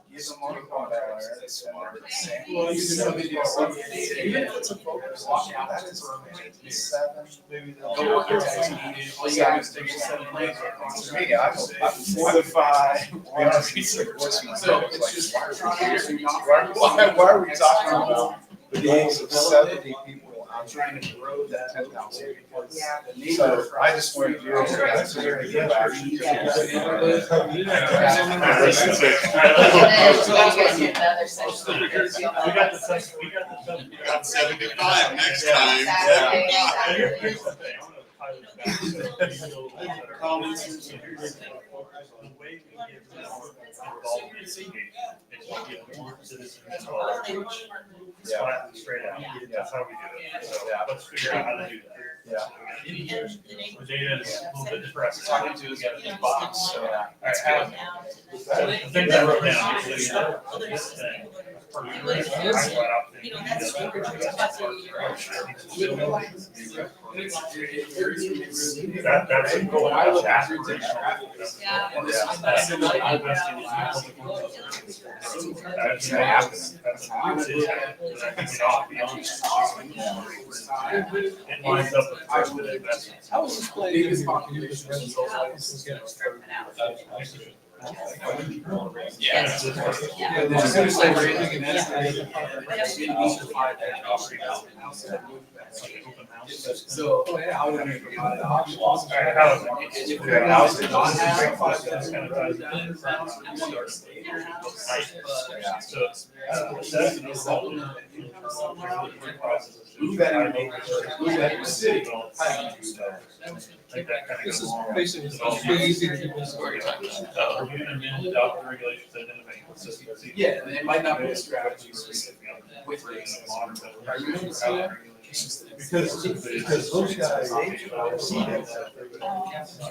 Give them money on that. That's smart. Well, you can even if it's a focus, that is 7, maybe they'll work it. Me, I'm 4 to 5. So it's just why are we talking about the days of 70 people? I'm trying to grow that 10,000. So I just wanted you We got 75 next time. Straight out. That's how we do it. So let's figure out how to do that. The data is a little bit depressing. Talking to us at the box. So That's good. The things I wrote down. That's a goal. That's gonna happen. That's how it is. It lines up with the investments. How was this place? Biggest population of Yeah. As soon as they raise an estimate. So, how would you provide options? This is basically supposed to be easy to do this. Regulations identifying consistency. Yeah, and it might not be a strategy with races. Are you going to see that? Because those guys, they see that.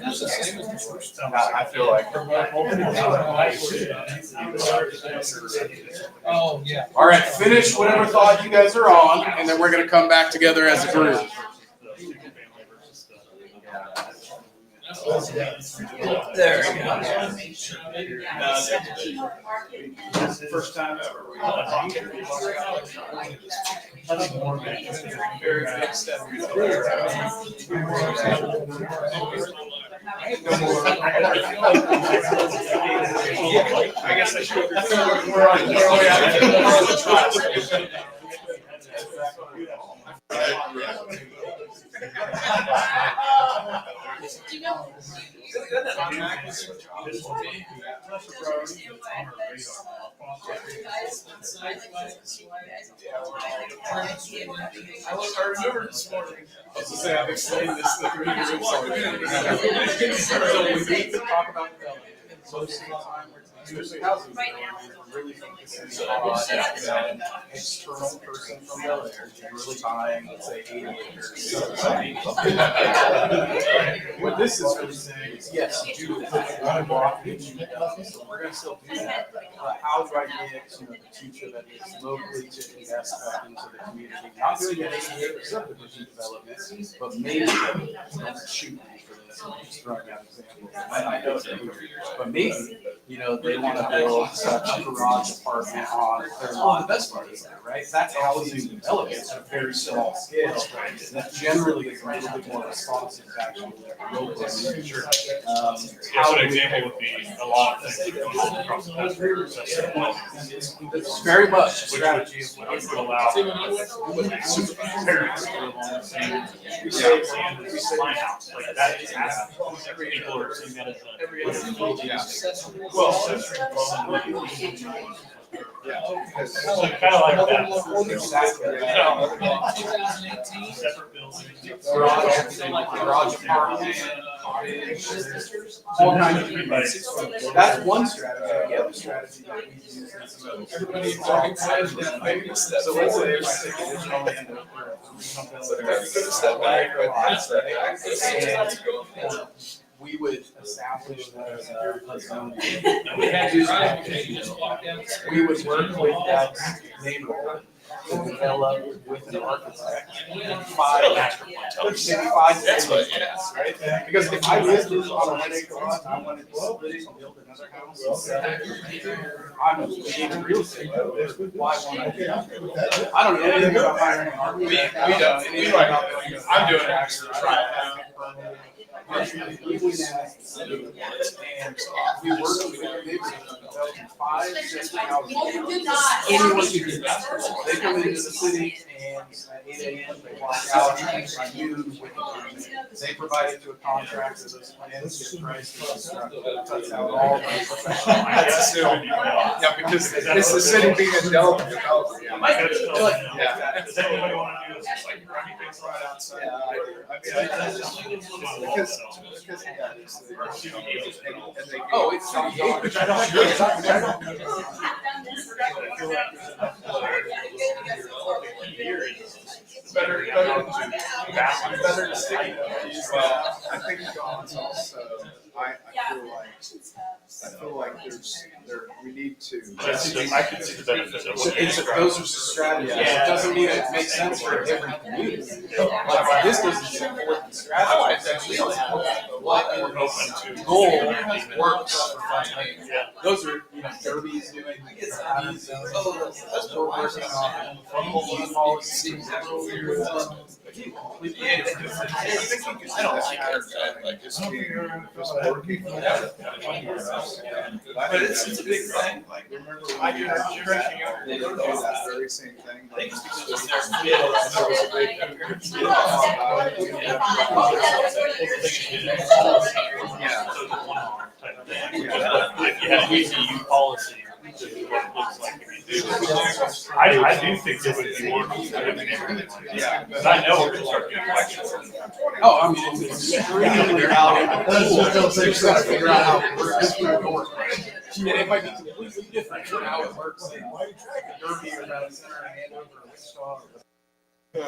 It's the same as the first time. I feel like. Oh, yeah. All right, finish whatever thought you guys are on, and then we're gonna come back together as a group. There you go. First time ever. Very big step. I guess I should. Do you know? I remember this morning. I was to say, I've explained this to the 3 groups already. So we need to talk about development. Most of the time, especially housing, we're really focusing on an external person from Bel Aire really buying, let's say, 80 acres. What this is really saying is, yes, you do want to block it, so we're going to still do that. But how do I get the future that is locally to invest back into the community? Not doing an 80 acre subdivision development, but maybe don't shoot me for this. I'm just throwing out examples. I know it's but maybe, they want to build a garage apartment on their lawn. The best part is that, right? That's housing development at a very small scale. That generally is a little bit more responsive to actual local needs. How an example would be a lot of things going on across the country. Very much. Which would allow parents to live on the same line house. Like that is happening. People are seeing that as so kind of like that. Exactly. Separate buildings. Garage apartment, cottage, all kinds of things. That's one strategy. The other strategy that we use is everybody talking about. So let's say if I take additional land we would establish a zone. We would work with that neighborhood to develop with an architect. Maybe 5 That's what, right? Because if I lived on a 1 acre lot and I wanted to split it and build another house, I'm in real estate. Why won't I do that? I don't know anything about hiring an architect. I'm doing it actually. We went out and we worked with the neighborhood to develop 5 system houses. Anyone can do that. They come into the city and at 8 a.m. they walk out by noon with the permit. They provide it to a contractor, those plans get priced to construct, cuts out all the professional. That's still, yeah, because it's the city being a developer. Yeah. Does anybody want to do this? Like, everything's right outside. Yeah, I do. I mean, because Oh, it's which I don't. better to stick. I think John's also I feel like we need to. I can see the benefit of what you're describing. Those are strategies. It doesn't mean it makes sense for different communities. Like, this doesn't support the strategy. What We're open to. goal works for Fun Lake. Yeah. Those are, Derby's doing. That's what we're working on. Football policy. I don't like just working. But it's a big thing, like, Remember I when do you that had stretching out. they do that very same thing. I think it's because it's their If you have ECU policy, which is what it looks like if you do. I do think it would be more competitive. Yeah. Because I know we're gonna start getting elections. Oh, I mean, it's extremely valuable. You just gotta figure out how it works. And it might be completely different from how it works in Derby or Valley Center and Andover or Wichita.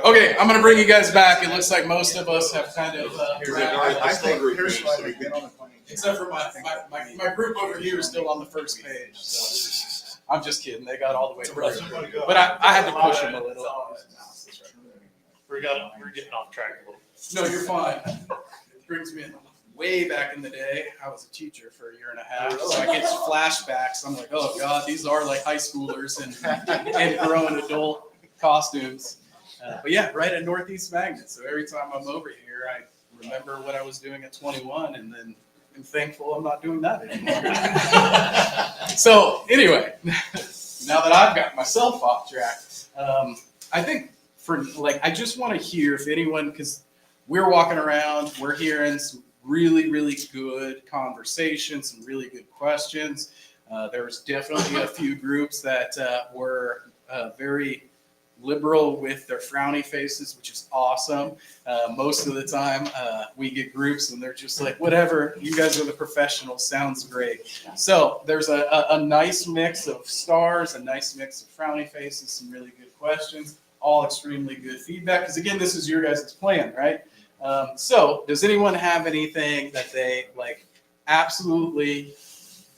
Okay, I'm gonna bring you guys back. It looks like most of us have kind of, I think here's why we've been on the plane. except for my group over here is still on the first page. So I'm just kidding. They got all the way through. But I had to push them a little. We're getting off track a little. No, you're fine. It brings me way back in the day. I was a teacher for a year and a half, so I get flashbacks. I'm like, oh God, these are like high schoolers and grown adult costumes. But yeah, right at Northeast Magnet. So every time I'm over here, I remember what I was doing at 21, and then I'm thankful I'm not doing that anymore. So anyway, now that I've got myself off track, I think I just want to hear if anyone, because we're walking around, we're hearing some really, really good conversations, some really good questions. There was definitely a few groups that were very liberal with their frowny faces, which is awesome. Most of the time, we get groups and they're just like, whatever, you guys are the professionals, sounds great. So there's a nice mix of stars, a nice mix of frowny faces, some really good questions, all extremely good feedback. Because again, this is your guys' plan, right? So does anyone have anything that they absolutely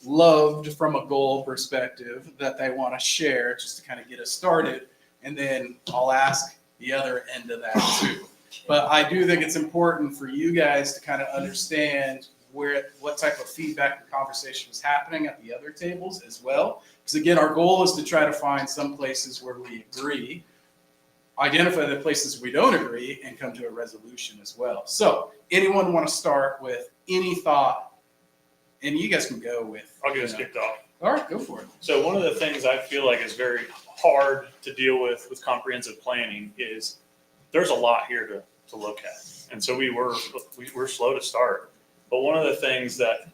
loved from a goal perspective that they want to share just to kind of get us started? And then I'll ask the other end of that too. But I do think it's important for you guys to kind of understand what type of feedback and conversation is happening at the other tables as well. Because again, our goal is to try to find some places where we agree, identify the places we don't agree, and come to a resolution as well. So anyone want to start with any thought? And you guys can go with. I'll get us kicked off. All right, go for it. So one of the things I feel like is very hard to deal with comprehensive planning is there's a lot here to look at. And so we were slow to start. But one of the things that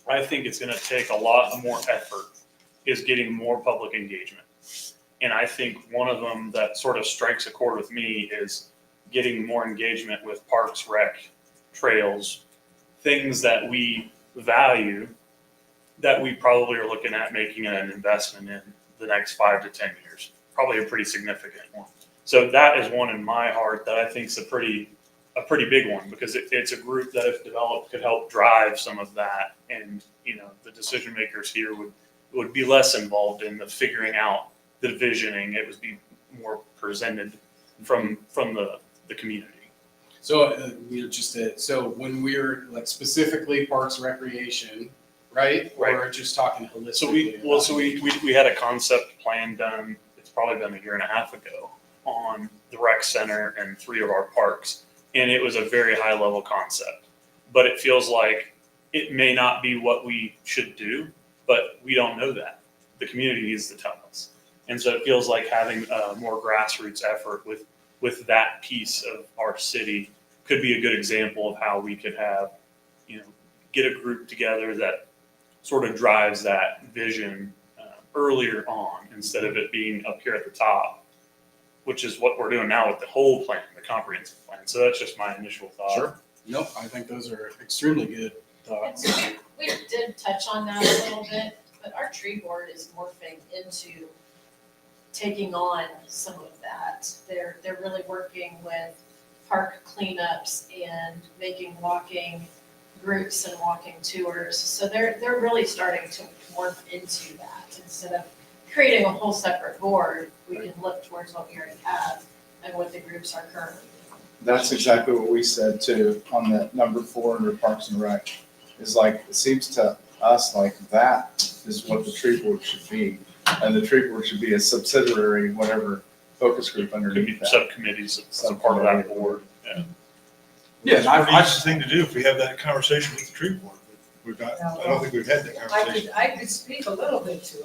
I think it's going to take a lot more effort is getting more public engagement. And I think one of them that sort of strikes a chord with me is getting more engagement with parks, rec, trails, things that we value that we probably are looking at making an investment in the next 5 to 10 years. Probably a pretty significant one. So that is one in my heart that I think is a pretty big one, because it's a group that if developed could help drive some of that, and the decision makers here would be less involved in the figuring out the visioning. It would be more presented from the community. So so when we're specifically parks recreation, right? Right. Or just talking holistically. So we had a concept plan done. It's probably been a year and a half ago on the rec center and 3 of our parks, and it was a very high level concept. But it feels like it may not be what we should do, but we don't know that. The community needs to tell us, and so it feels like having a more grassroots effort with that piece of our city could be a good example of how we could have, get a group together that sort of drives that vision earlier on instead of it being up here at the top, which is what we're doing now with the whole plan, the comprehensive plan. So that's just my initial thought. Sure. Nope, I think those are extremely good thoughts. We did touch on that a little bit, but our tree board is morphing into taking on some of that. They're really working with park cleanups and making walking groups and walking tours. So they're really starting to morph into that. Instead of creating a whole separate board, we can look towards what we already have and what the groups are currently doing. That's exactly what we said too, on the number 4 under Parks and Rec. Is like, it seems to us like that is what the tree board should be. And the tree board should be a subsidiary, whatever focus group Could be underneath that. subcommittees as a part of that board. Yeah. Yeah, It's a pretty easy thing to do if we have that conversation with the tree board. We've not, I don't think we've had that conversation. I could speak a little bit to it.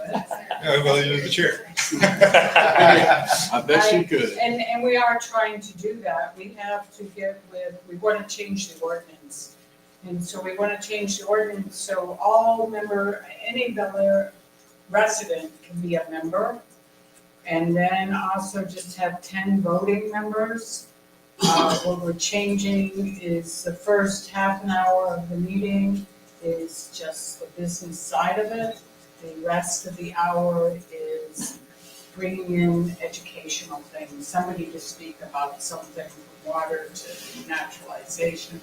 Yeah, well, you're the chair. I bet you could. And we are trying to do that. We have to get with, we want to change the ordinance. And so we want to change the ordinance, so any Bel Aire resident can be a member. And then also just have 10 voting members. What we're changing is the first half an hour of the meeting is just the business side of it. The rest of the hour is bringing in educational things, somebody to speak about something from water to naturalization.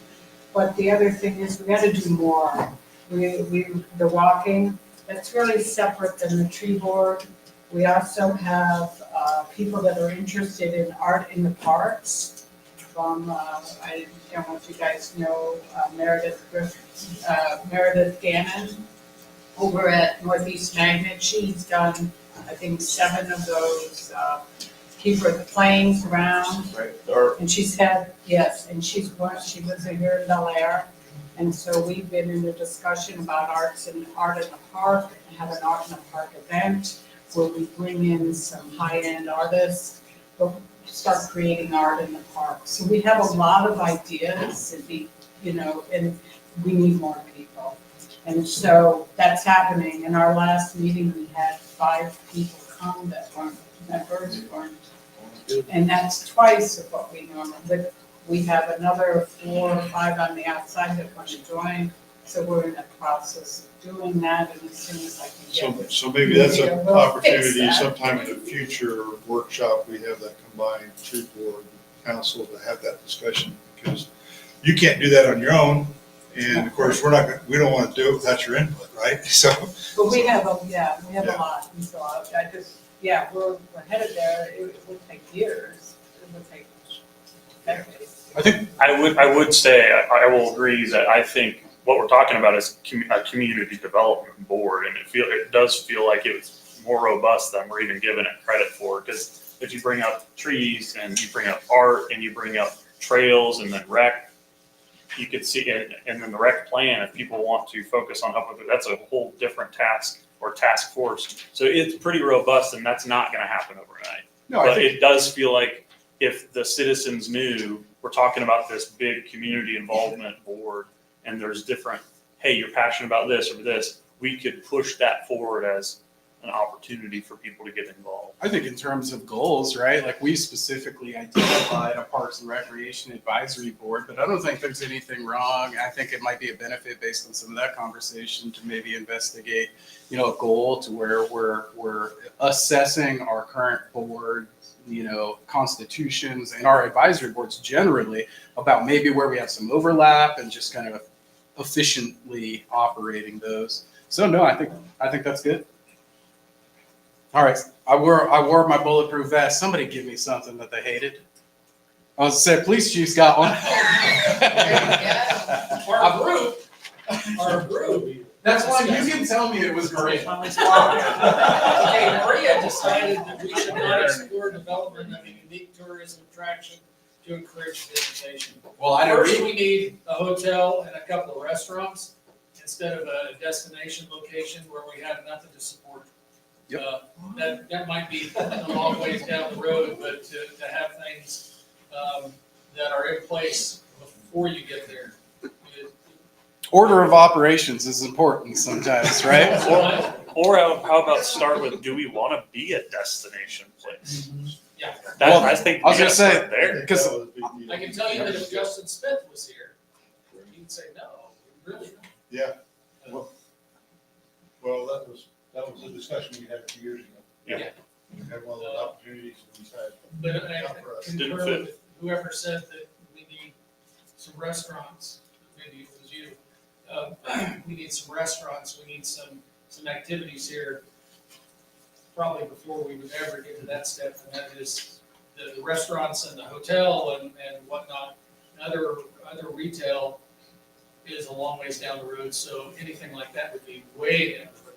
But the other thing is, we gotta do more. The walking, that's really separate than the tree board. We also have, people that are interested in art in the parks. From, I don't know if you guys know, Meredith Gannon over at Northeast Magnet. She's done, I think, 7 of those, keep the planes around. Right, or And she's had, yes, and she lives here in Bel Aire. And so we've been in a discussion about art in the park, and have an art in the park event where we bring in some high-end artists, but start creating art in the park. So we have a lot of ideas and we need more people. And so that's happening. In our last meeting, we had 5 people come that weren't members, and that's twice of what we normally, but we have another 4 or 5 on the outside that want to join. So we're in the process of doing that, and as soon as I can get it. So maybe that's an We'll fix opportunity that. sometime in the future workshop, we have that combined tree board council to have that discussion, because you can't do that on your own. And of course, we don't want to do it without your input, right? So. But we have a lot, and so we're headed there. It would take years, it would take decades. I think I would say, I will agree that I think what we're talking about is a community development board, and it does feel like it was more robust than we're even giving it credit for, because if you bring up trees and you bring up art and you bring up trails and then rec, you could see it, and then the rec plan, if people want to focus on helping, that's a whole different task or task force. So it's pretty robust, and that's not gonna happen overnight. no, I But think it does feel like if the citizens knew, we're talking about this big community involvement board, and there's different, hey, you're passionate about this or this, we could push that forward as an opportunity for people to get involved. I think in terms of goals, right? Like we specifically identified a Parks and Recreation Advisory Board, but I don't think there's anything wrong. I think it might be a benefit based on some of that conversation to maybe investigate, a goal to where we're assessing our current board, constitutions and our advisory boards generally about maybe where we have some overlap and just kind of efficiently operating those. So no, I think that's good. All right, I wore my bulletproof vest. Somebody give me something that they hated. I was saying, police chief's got one. Our group. That's why you can tell me it was great. Okay, Maria decided that we should not explore development of a unique tourism attraction to encourage visitation. Well, I know First, we need a hotel and a couple of restaurants instead of a destination location where we have nothing to support. Yep. That might be a long ways down the road, but to have things that are in place before you get there. Order of operations is important sometimes, right? Or how about start with, do we want to be a destination place? Yeah. Well, I think I was we gonna gotta say, start there. because I can tell you that if Justin Smith was here, he'd say, no, really not. Yeah. Well, that was a discussion we had a few years ago. Yeah. We had one of those opportunities and we decided. But I Not for us. Didn't concur fit. with whoever said that we need some restaurants, maybe it was you, we need some restaurants, we need some activities here, probably before we would ever get to that step, and that is the restaurants and the hotel and whatnot. Other retail is a long ways down the road, so anything like that would be way down the road.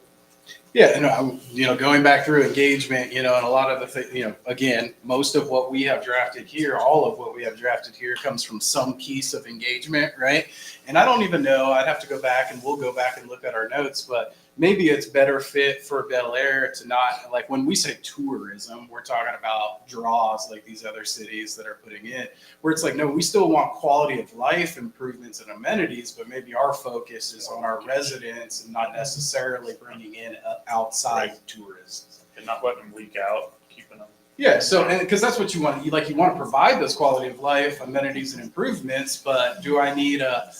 Yeah, and going back through engagement, and a lot of the things, again, most of what we have drafted here, all of what we have drafted here comes from some piece of engagement, right? And I don't even know, I'd have to go back and we'll go back and look at our notes, but maybe it's better fit for Bel Aire to not, like when we say tourism, we're talking about draws like these other cities that are putting in, where it's like, no, we still want quality of life improvements and amenities, but maybe our focus is on our residents and not necessarily bringing in outside tourists. And not letting them leak out, keeping them. Yeah, so, and because that's what you want, you want to provide those quality of life amenities and improvements, but do I need a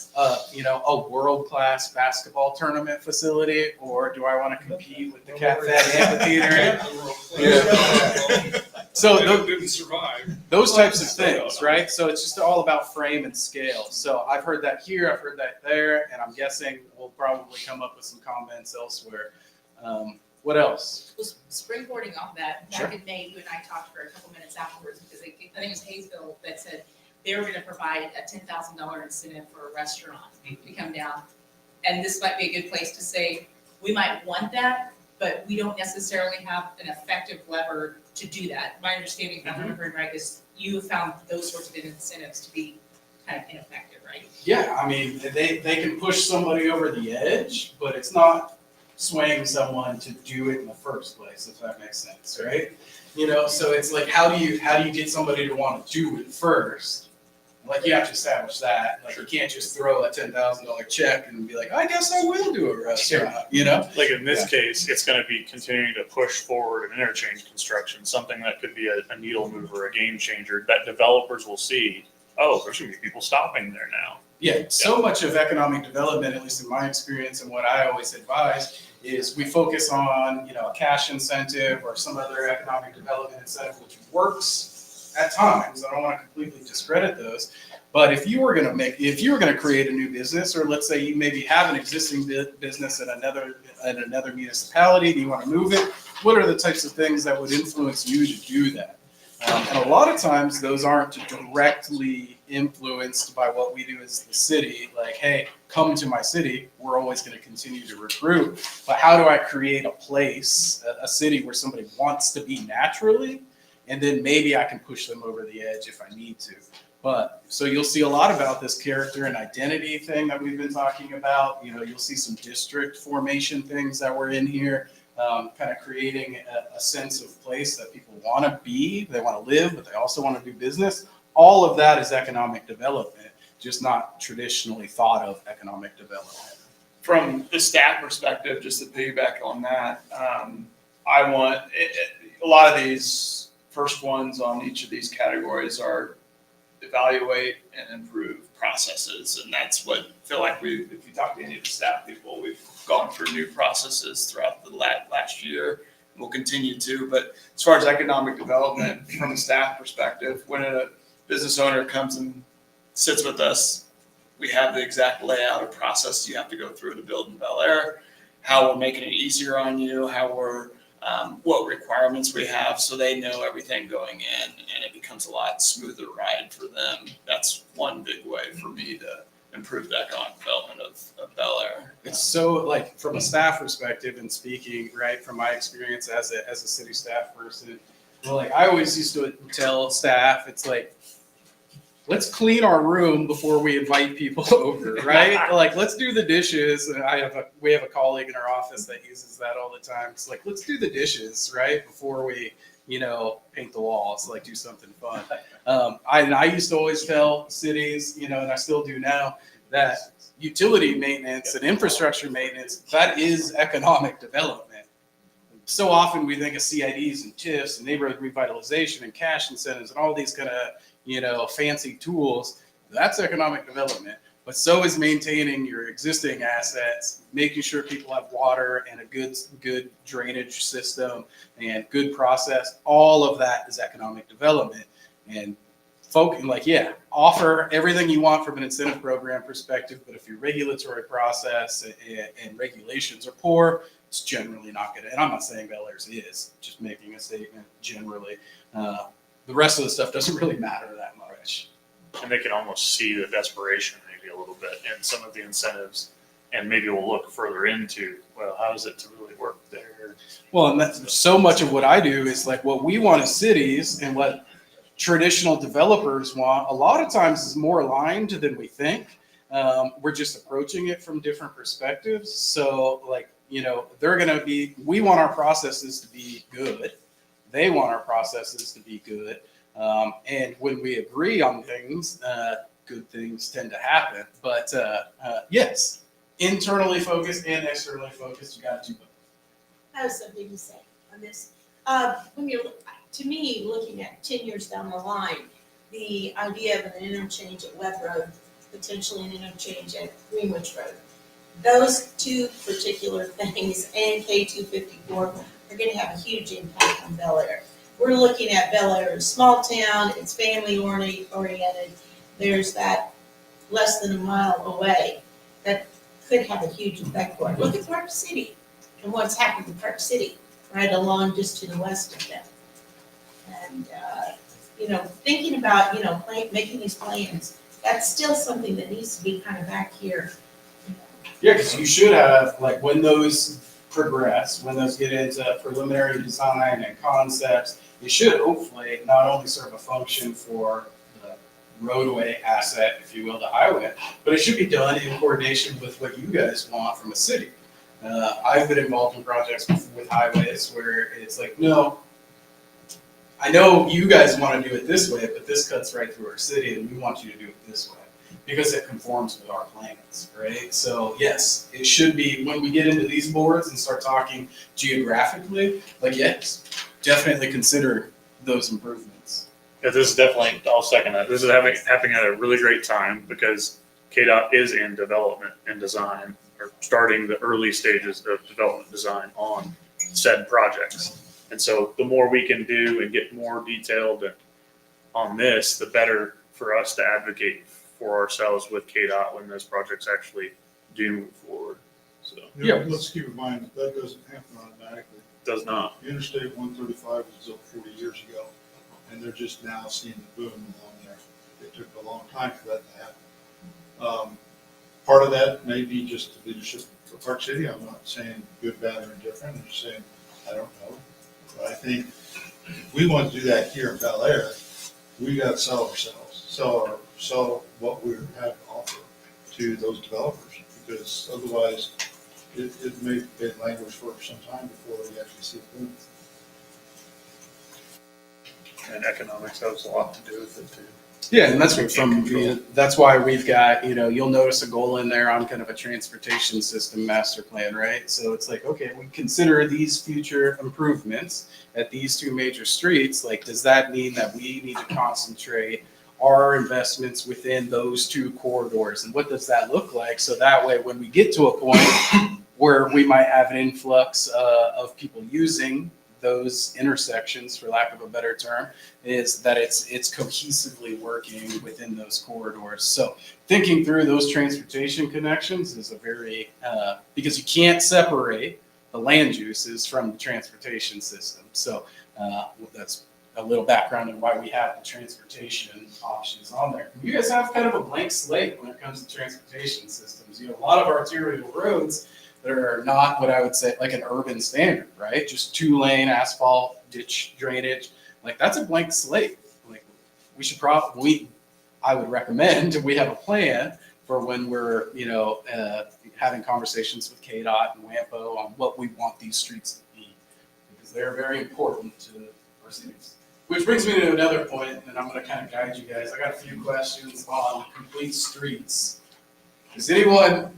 world-class basketball tournament facility, or do I want to compete with the Cat Fed Amphitheater? Yeah. So Didn't survive. those types of things, right? So it's just all about frame and scale. So I've heard that here, I've heard that there, and I'm guessing we'll probably come up with some comments elsewhere. What else? Well, springboarding off that, Sure. back in May, you and I talked for a couple minutes afterwards, because I think it was Hayesville that said they were gonna provide a $10,000 incentive for a restaurant to come down. And this might be a good place to say, we might want that, but we don't necessarily have an effective lever to do that. My understanding, if I'm remembering right, is you have found those sorts of incentives to be kind of ineffective, right? Yeah, I mean, they can push somebody over the edge, but it's not swaying someone to do it in the first place, if that makes sense, right? So it's like, how do you get somebody to want to do it first? Like, you have to establish that. Like, you can't just throw a $10,000 check and be like, I guess I will do a restaurant, Like in this case, it's gonna be continuing to push forward an interchange construction, something that could be a needle mover, a game changer, that developers will see, oh, there's gonna be people stopping there now. Yeah, so much of economic development, at least in my experience and what I always advise, is we focus on, a cash incentive or some other economic development incentive, which works at times. I don't want to completely discredit those. But if you were going to create a new business, or let's say you maybe have an existing business in another municipality and you want to move it, what are the types of things that would influence you to do that? And a lot of times those aren't directly influenced by what we do as the city. Like, hey, come to my city. We're always going to continue to recruit. But how do I create a place, a city where somebody wants to be naturally? And then maybe I can push them over the edge if I need to. But so you'll see a lot about this character and identity thing that we've been talking about. You'll see some district formation things that were in here. Kind of creating a sense of place that people want to be, they want to live, but they also want to do business. All of that is economic development, just not traditionally thought of economic development. From the staff perspective, just to piggyback on that, I want, a lot of these first ones on each of these categories are evaluate and improve processes. And that's what I feel like if you talk to any of the staff people, we've gone through new processes throughout the last year, and we'll continue to. But as far as economic development from a staff perspective, when a business owner comes and sits with us, we have the exact layout or process you have to go through to build in Bel Aire, how we're making it easier on you, how we're what requirements we have, so they know everything going in, and it becomes a lot smoother ride for them. That's one big way for me to improve the economic development of Bel Aire. It's so, like, from a staff perspective and speaking, right, from my experience as a city staff person, like, I always used to tell staff, it's like, let's clean our room before we invite people over, right? Like, let's do the dishes. And we have a colleague in our office that uses that all the time. It's like, let's do the dishes, right? Before we, paint the walls, like do something fun. I used to always tell cities, and I still do now, that utility maintenance and infrastructure maintenance, that is economic development. So often we think of CIDs and TIFs and neighborhood revitalization and cash incentives and all these kind of, fancy tools. That's economic development. But so is maintaining your existing assets, making sure people have water and a good drainage system and good process. All of that is economic development. And offer everything you want from an incentive program perspective, but if your regulatory process and regulations are poor, it's generally not gonna, and I'm not saying Bel Aire's is, just making a statement generally. The rest of the stuff doesn't really matter that much. And they can almost see the desperation maybe a little bit in some of the incentives. And maybe we'll look further into, well, how is it to really work there? Well, and that's so much of what I do is like what we want as cities and what traditional developers want, a lot of times is more aligned than we think. We're just approaching it from different perspectives. So like, we want our processes to be good. They want our processes to be good. And when we agree on things, good things tend to happen. But yes, internally focused and externally focused, you got to do both. I have something to say on this. To me, looking at 10 years down the line, the idea of an interchange at Webb Road, potentially an interchange at Greenwich Road, those two particular things and K254 are going to have a huge impact on Bel Aire. We're looking at Bel Aire as a small town, it's family oriented. There's that less than a mile away that could have a huge effect for it. Look at Park City and what's happened in Park City, right along just to the west of them. And, thinking about, making these plans, that's still something that needs to be kind of back here. Yeah, because you should have, like, when those progress, when those get into preliminary design and concepts, it should hopefully not only serve a function for the roadway asset, if you will, the highway, but it should be done in coordination with what you guys want from a city. I've been involved in projects with highways where it's like, no, I know you guys want to do it this way, but this cuts right through our city and we want you to do it this way because it conforms with our plans, right? So yes, it should be, when we get into these boards and start talking geographically, like yes, definitely consider those improvements. Yeah, this is definitely, I'll second that. This is happening at a really great time because KDOT is in development and design, or starting the early stages of development design on said projects. And so the more we can do and get more detailed on this, the better for us to advocate for ourselves with KDOT when those projects actually do move forward. So Yeah. Let's keep in mind that doesn't happen automatically. it does not. Interstate 135 was built 40 years ago, and they're just now seeing the boom along there. It took a long time for that to happen. Part of that may be just the leadership for Park City. I'm not saying good, bad, or indifferent. I'm just saying I don't know. But I think if we want to do that here in Bel Aire, we got to sell ourselves, sell what we have to offer to those developers, because otherwise it may languish for some time before we actually see it boom. And economics has a lot to do with it too. Yeah, and that's what that's why we've got, you'll notice a goal in there on kind of a transportation system master plan, right? So it's like, okay, we consider these future improvements at these two major streets. Like, does that mean that we need to concentrate our investments within those two corridors? And what does that look like? So that way, when we get to a point where we might have an influx of people using those intersections, for lack of a better term, is that it's cohesively working within those corridors. So thinking through those transportation connections is a very, because you can't separate the land uses from the transportation system. So that's a little background on why we have the transportation options on there. You guys have kind of a blank slate when it comes to transportation systems. A lot of arterial roads that are not what I would say like an urban standard, right? Just 2-lane asphalt, ditch drainage. Like, that's a blank slate. Like, we should I would recommend we have a plan for when we're, having conversations with KDOT and WAMPO on what we want these streets to be, because they're very important to our cities. Which brings me to another point, and I'm going to kind of guide you guys. I got a few questions on complete streets. Is anyone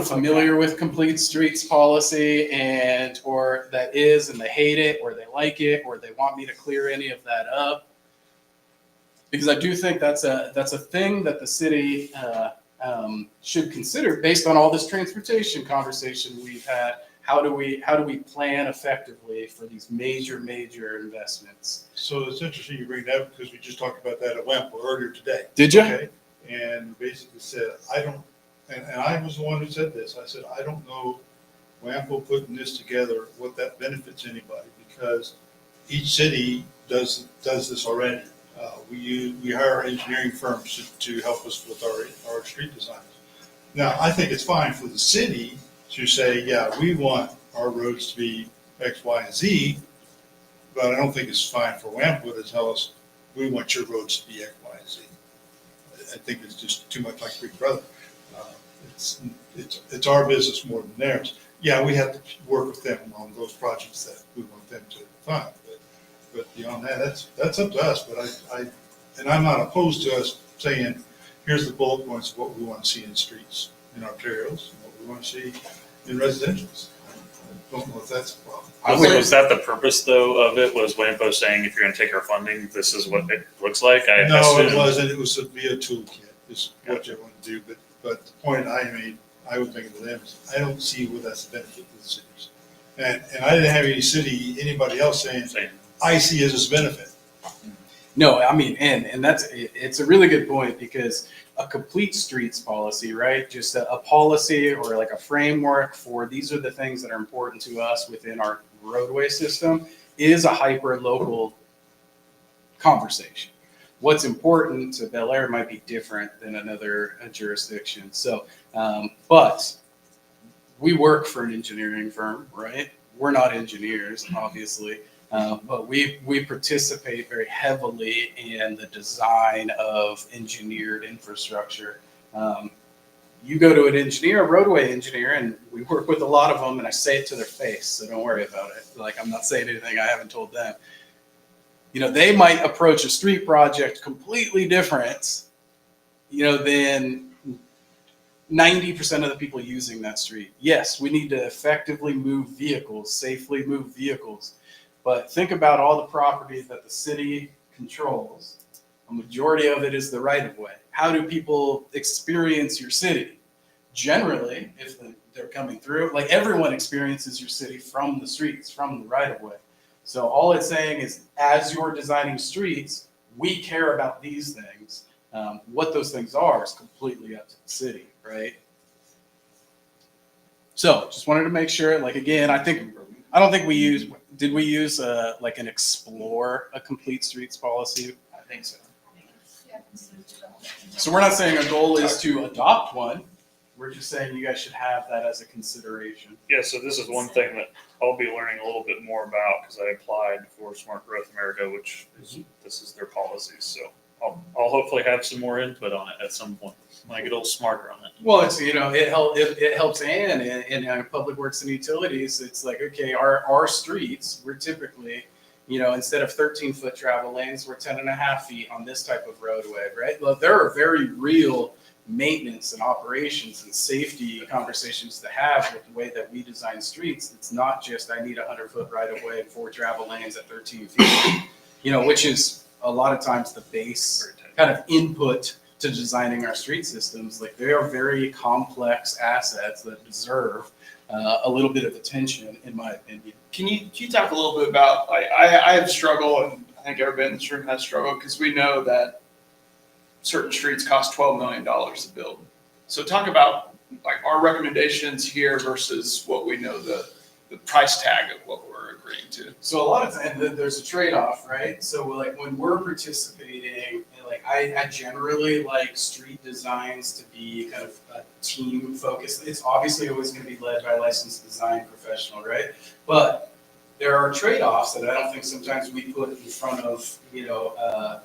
familiar with complete streets policy or that is, and they hate it, or they like it, or they want me to clear any of that up? Because I do think that's a thing that the city should consider based on all this transportation conversation we've had. how do we plan effectively for these major investments? So it's interesting you bring that up because we just talked about that at WAMP earlier today. Did you? Okay, and basically said, I don't, and I was the one who said this, I said, I don't know WAMPO putting this together, what that benefits anybody, because each city does this already. We hire engineering firms to help us with our street designs. Now, I think it's fine for the city to say, yeah, we want our roads to be X, Y, and Z, but I don't think it's fine for WAMPO to tell us, we want your roads to be X, Y, and Z. I think it's just too much like Big Brother. It's our business more than theirs. Yeah, we have to work with them on those projects that we want them to fund, but beyond that, that's up to us. But I'm not opposed to us saying, here's the bullet points of what we want to see in streets, in arterials, and what we want to see in residentials. I don't know if that's a problem. Was that the purpose though of it? Was WAMPO saying if you're gonna take our funding, this is what it looks like? No, it wasn't. It was to be a toolkit, is what you want to do. But the point I made, I was making to them is, I don't see where that's the benefit to the cities. And I didn't have anybody else saying, I see it as a benefit. No, I mean, and it's a really good point, because a complete streets policy, right? Just a policy or like a framework for these are the things that are important to us within our roadway system is a hyper local conversation. What's important to Bel Aire might be different than another jurisdiction. So, but we work for an engineering firm, right? We're not engineers, obviously. But we participate very heavily in the design of engineered infrastructure. You go to an engineer, a roadway engineer, and we work with a lot of them, and I say it to their face, so don't worry about it. Like, I'm not saying anything I haven't told them. You know, they might approach a street project completely different, you know, than 90% of the people using that street. Yes, we need to effectively move vehicles, safely move vehicles. But think about all the property that the city controls. A majority of it is the right of way. How do people experience your city? Generally, if they're coming through, like everyone experiences your city from the streets, from the right of way. So all it's saying is, as you're designing streets, we care about these things. What those things are is completely up to the city, right? So just wanted to make sure, like, again, I don't think we did we use like an explore a complete streets policy? I think so. So we're not saying our goal is to adopt one. We're just saying you guys should have that as a consideration. Yeah, so this is one thing that I'll be learning a little bit more about because I applied for Smart Growth America, which this is their policies. So I'll hopefully have some more input on it at some point when I get a little smarter on it. Well, it's, you know, it helps Ann in Public Works and Utilities. It's like, okay, our streets, we're typically, you know, instead of 13-foot travel lanes, we're 10.5 feet on this type of roadway, right? Well, there are very real maintenance and operations and safety conversations to have with the way that we design streets. It's not just, I need a 100-foot right of way and 4 travel lanes at 13 feet, you know, which is a lot of times the base kind of input to designing our street systems. Like, they are very complex assets that deserve a little bit of attention, in my opinion. Can you talk a little bit about, I have struggled, and I think everybody in this room has struggled, because we know that certain streets cost $12 million to build. So talk about like our recommendations here versus what we know the price tag of what we're agreeing to. So a lot of times there's a trade-off, right? So like when we're participating, like I generally like street designs to be kind of a team focused. It's obviously always going to be led by a licensed design professional, right? But there are trade-offs that I don't think sometimes we put in front of, you know,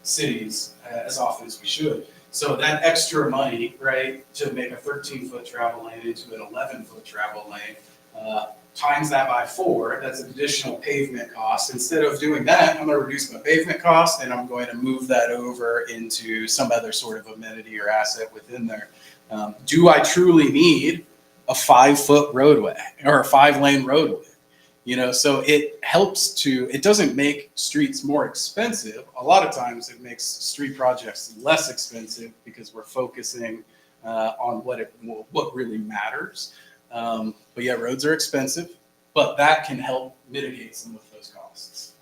cities as often as we should. So that extra money, right, to make a 13-foot travel lane into an 11-foot travel lane, times that by 4, that's an additional pavement cost. Instead of doing that, I'm going to reduce my pavement cost and I'm going to move that over into some other sort of amenity or asset within there. Do I truly need a 5-foot roadway or a 5-lane roadway? You know, so it doesn't make streets more expensive. A lot of times it makes street projects less expensive because we're focusing on what really matters. But yeah, roads are expensive, but that can help mitigate some of those costs.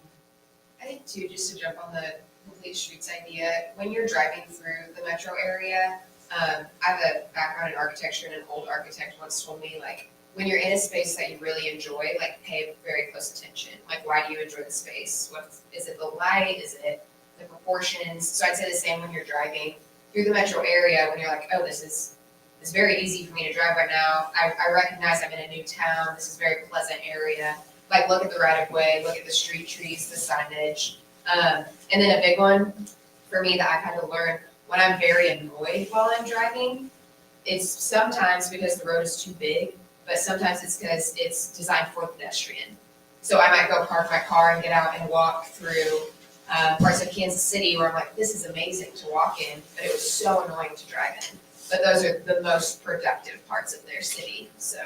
I think too, just to jump on the complete streets idea, when you're driving through the metro area, I have a background in architecture, and an old architect once told me, like, when you're in a space that you really enjoy, like, pay very close attention. Like, why do you enjoy the space? What is it? The light? Is it the proportions? So I'd say the same when you're driving through the metro area. When you're like, oh, it's very easy for me to drive right now. I recognize I'm in a new town. This is a very pleasant area. Like, look at the right of way, look at the street trees, the signage. And then a big one for me that I've had to learn, when I'm very annoyed while I'm driving, it's sometimes because the road is too big, but sometimes it's because it's designed for pedestrian. So I might go park my car and get out and walk through parts of Kansas City where I'm like, this is amazing to walk in, but it was so annoying to drive in. But those are the most productive parts of their city. So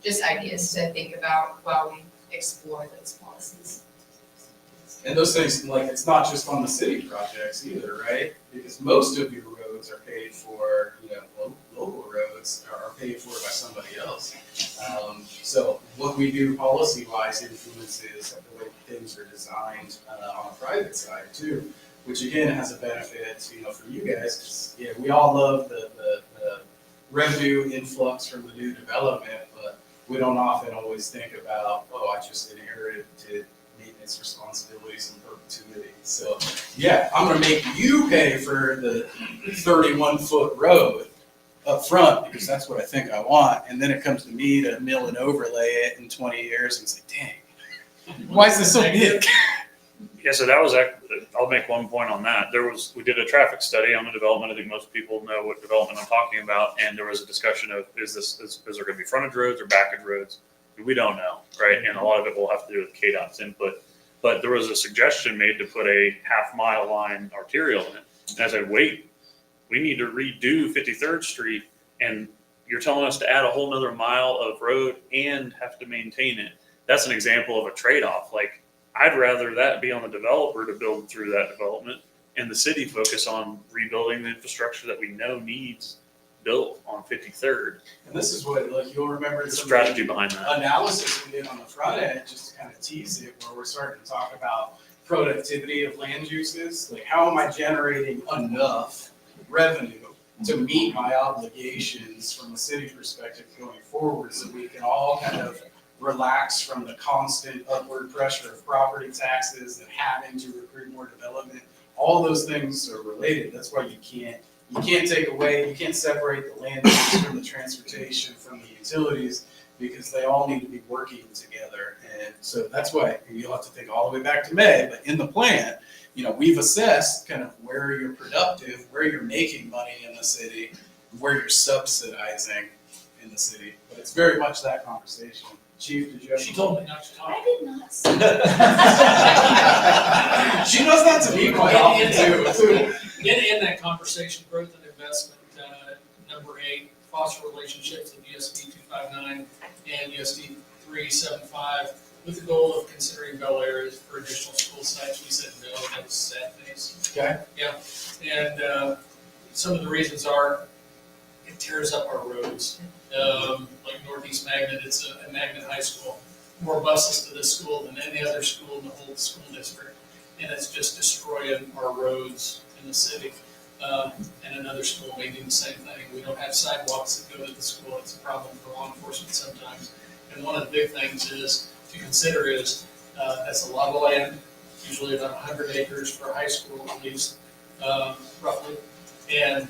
just ideas to think about while we explore those policies. And those things, like, it's not just on the city projects either, right? Because most of your roads are paid for, local roads are paid for by somebody else. So what we do policy-wise influences the way things are designed on the private side too, which again has a benefit, for you guys, because we all love the revenue influx from the new development, but we don't often always think about, I just inherited maintenance responsibilities in perpetuity. So yeah, I'm gonna make you pay for the 31-foot road up front because that's what I think I want. And then it comes to me to mill and overlay it in 20 years and it's like, dang, why is this so big? Yeah, so that was, I'll make one point on that. We did a traffic study on the development. I think most people know what development I'm talking about. And there was a discussion of, is there gonna be frontage roads or backage roads? We don't know, right? And a lot of it will have to do with KDOT's input. But there was a suggestion made to put a half-mile line arterial in it. And I said, wait, we need to redo 53rd Street, and you're telling us to add a whole nother mile of road and have to maintain it. That's an example of a trade-off. Like, I'd rather that be on the developer to build through that development and the city focus on rebuilding the infrastructure that we know needs built on 53rd. And this is what, you'll remember The some strategy behind that. analysis we did on the front end, just to kind of tease it, where we're starting to talk about productivity of land uses. Like, how am I generating enough revenue to meet my obligations from a city perspective going forward, so we can all kind of relax from the constant upward pressure of property taxes and having to recruit more development. All those things are related. That's why you can't separate the land use from the transportation, from the utilities, because they all need to be working together. And so that's why you'll have to think all the way back to May, but in the plan, we've assessed kind of where you're productive, where you're making money in the city, where you're subsidizing in the city. But it's very much that conversation. Chief, did you have? She told me not to talk. I did not say. She does that to me quite often too. In that conversation, growth and investment, number 8, foster relationships with USD 259 and USD 375, with the goal of considering Bel Aire for additional school sites. We said no, that was sad face. Okay. Yeah, and some of the reasons are it tears up our roads. Like Northeast Magnet, it's a magnet high school, more buses to this school than any other school in the whole school district. And it's just destroying our roads in the city. And another school may do the same thing. We don't have sidewalks that go to the school. It's a problem for law enforcement sometimes. And one of the big things to consider is that's a lot of land, usually about 100 acres for a high school at least, roughly. And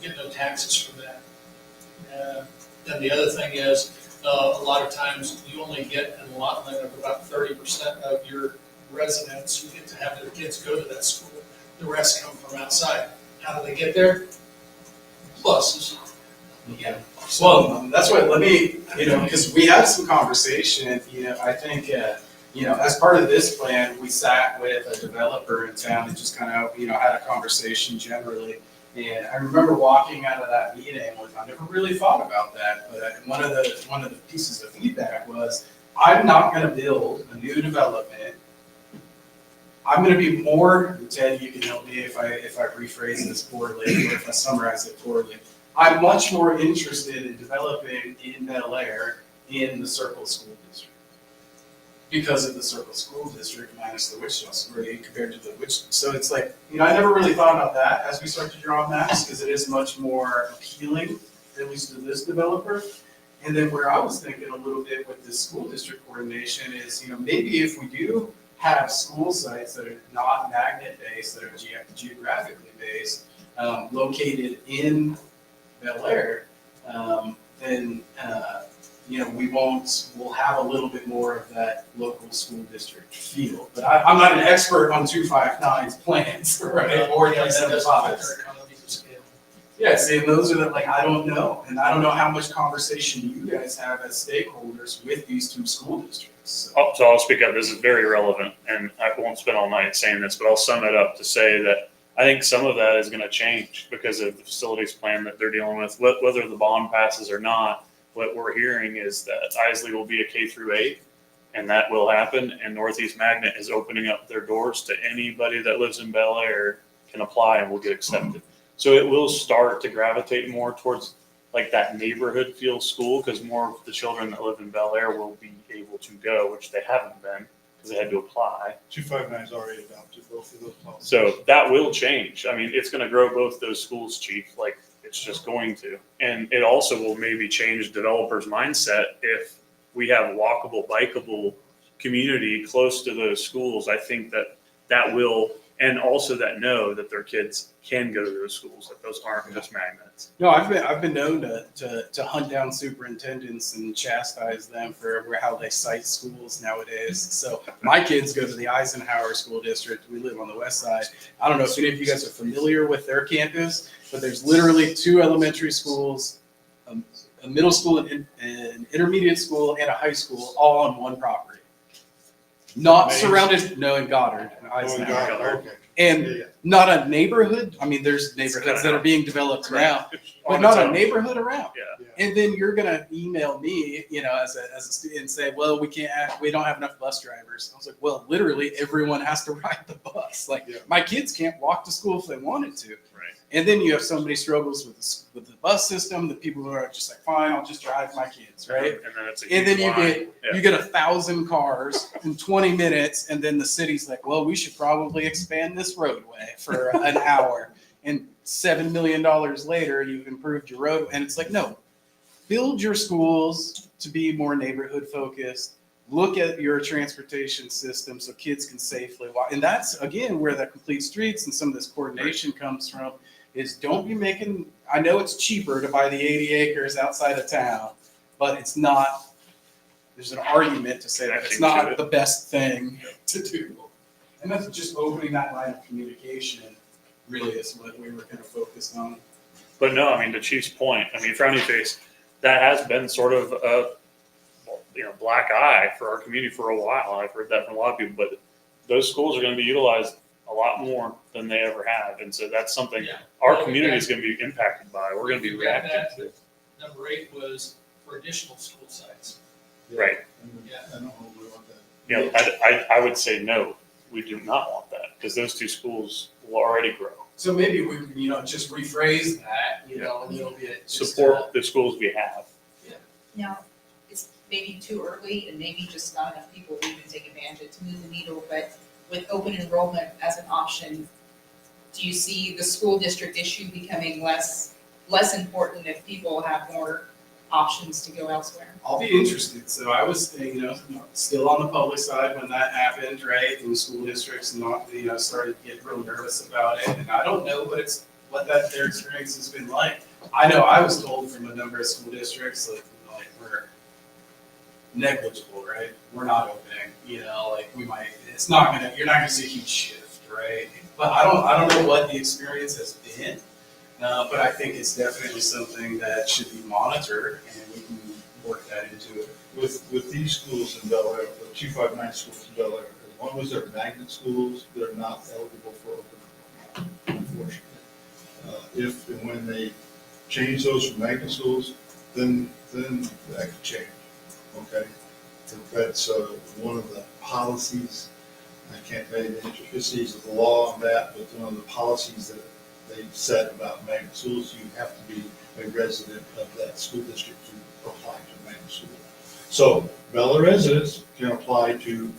you get no taxes from that. Then the other thing is, a lot of times you only get an allotment of about 30% of your residents who get to have their kids go to that school. The rest come from outside. How do they get there? Buses. Yeah. Well, that's why, let me, because we had some conversation, I think, as part of this plan, we sat with a developer in town and just kind of, had a conversation generally. And I remember walking out of that meeting with, I never really thought about that, but one of the pieces of feedback was, I'm not gonna build a new development. I'm gonna be more, Ted, you can help me if I rephrase this poorly or if I summarize it poorly. I'm much more interested in developing in Bel Aire in the Circle School District. Because of the Circle School District minus the Wichita School, compared to the Wichita. So it's like, I never really thought about that as we start to draw maps, because it is much more appealing, at least to this developer. And then where I was thinking a little bit with this school district coordination is, maybe if we do have school sites that are not magnet-based, that are geographically based, located in Bel Aire, then we'll have a little bit more of that local school district feel. But I'm not an expert on 259's plans, right? Or 375's. Economies of scale. Yeah, see, those are I don't know. And I don't know how much conversation you guys have as stakeholders with these two school districts. So I'll speak up. This is very relevant, and I won't spend all night saying this, but I'll sum it up to say that I think some of that is going to change because of the facilities plan that they're dealing with, whether the bond passes or not. What we're hearing is that Isley will be a K-8, and that will happen. And Northeast Magnet is opening up their doors to anybody that lives in Bel Aire can apply and will get accepted. So it will start to gravitate more towards like that neighborhood feel school, because more of the children that live in Bel Aire will be able to go, which they haven't been because they had to apply. 259's already adopted both of those policies. So that will change. I mean, it's going to grow both those schools, Chief. Like, it's just going to. And it also will maybe change developers' mindset if we have walkable, bikeable community close to those schools. I think that will, and also that know that their kids can go to those schools, that those aren't just magnets. No, I've been known to hunt down superintendents and chastise them for how they cite schools nowadays. So my kids go to the Eisenhower School District. We live on the west side. I don't know if any of you guys are familiar with their campus, but there's literally 2 elementary schools, a middle school, an intermediate school, and a high school, all on one property. Not surrounded, no, in Goddard, and Eisenhower. Okay. And not a neighborhood. I mean, there's neighborhoods that are being developed now, but not a neighborhood around. Yeah. And then you're gonna email me, as a student, and say, well, we don't have enough bus drivers. I was like, well, literally everyone has to ride the bus. Like, my kids can't walk to school if they wanted to. Right. And then you have somebody struggles with the bus system. The people who are just like, fine, I'll just drive my kids, right? And then it's a And then huge line. you get 1,000 cars in 20 minutes, and then the city's like, well, we should probably expand this roadway for an hour. And $7 million later, you've improved your road. And it's like, no, build your schools to be more neighborhood focused. Look at your transportation system so kids can safely walk. And that's, again, where the complete streets and some of this coordination comes from, is don't be making, I know it's cheaper to buy the 80 acres outside of town, but it's not, there's an argument to say that it's not the best thing to do. And that's just opening that line of communication really is what we were kind of focused on. But no, I mean, to Chief's point, I mean, frowny face, that has been sort of a black eye for our community for a while. I've heard that from a lot of people, but those schools are going to be utilized a lot more than they ever have. And so that's something our community is going to be impacted by. We're going to be reacting to. Number 8 was for additional school sites. Right. Yeah. I don't know if we want that. I would say no, we do not want that, because those 2 schools will already grow. So maybe we, just rephrase that, a little bit. Support the schools we have. Now, it's maybe too early and maybe just not enough people who can take advantage to move the needle, but with open enrollment as an option, do you see the school district issue becoming less important if people have more options to go elsewhere? I'll be interested. So I was, still on the public side when that happened, right? And school districts started to get real nervous about it. And I don't know what their experience has been like. I know I was told from a number of school districts, like we're negligible, right? We're not opening, we might, you're not gonna see a huge shift, right? But I don't know what the experience has been. But I think it's definitely something that should be monitored, and we can work that into it. With these schools in Bel Aire, the 259 schools in Bel Aire, as long as they're magnet schools, they're not eligible for open enrollment, unfortunately. If and when they change those from magnet schools, then that could change, okay? That's one of the policies. I can't tell you the intricacies of the law on that, but one of the policies that they've said about magnet schools, you have to be a resident of that school district to apply to Magnet School. So Bel Aire residents can apply to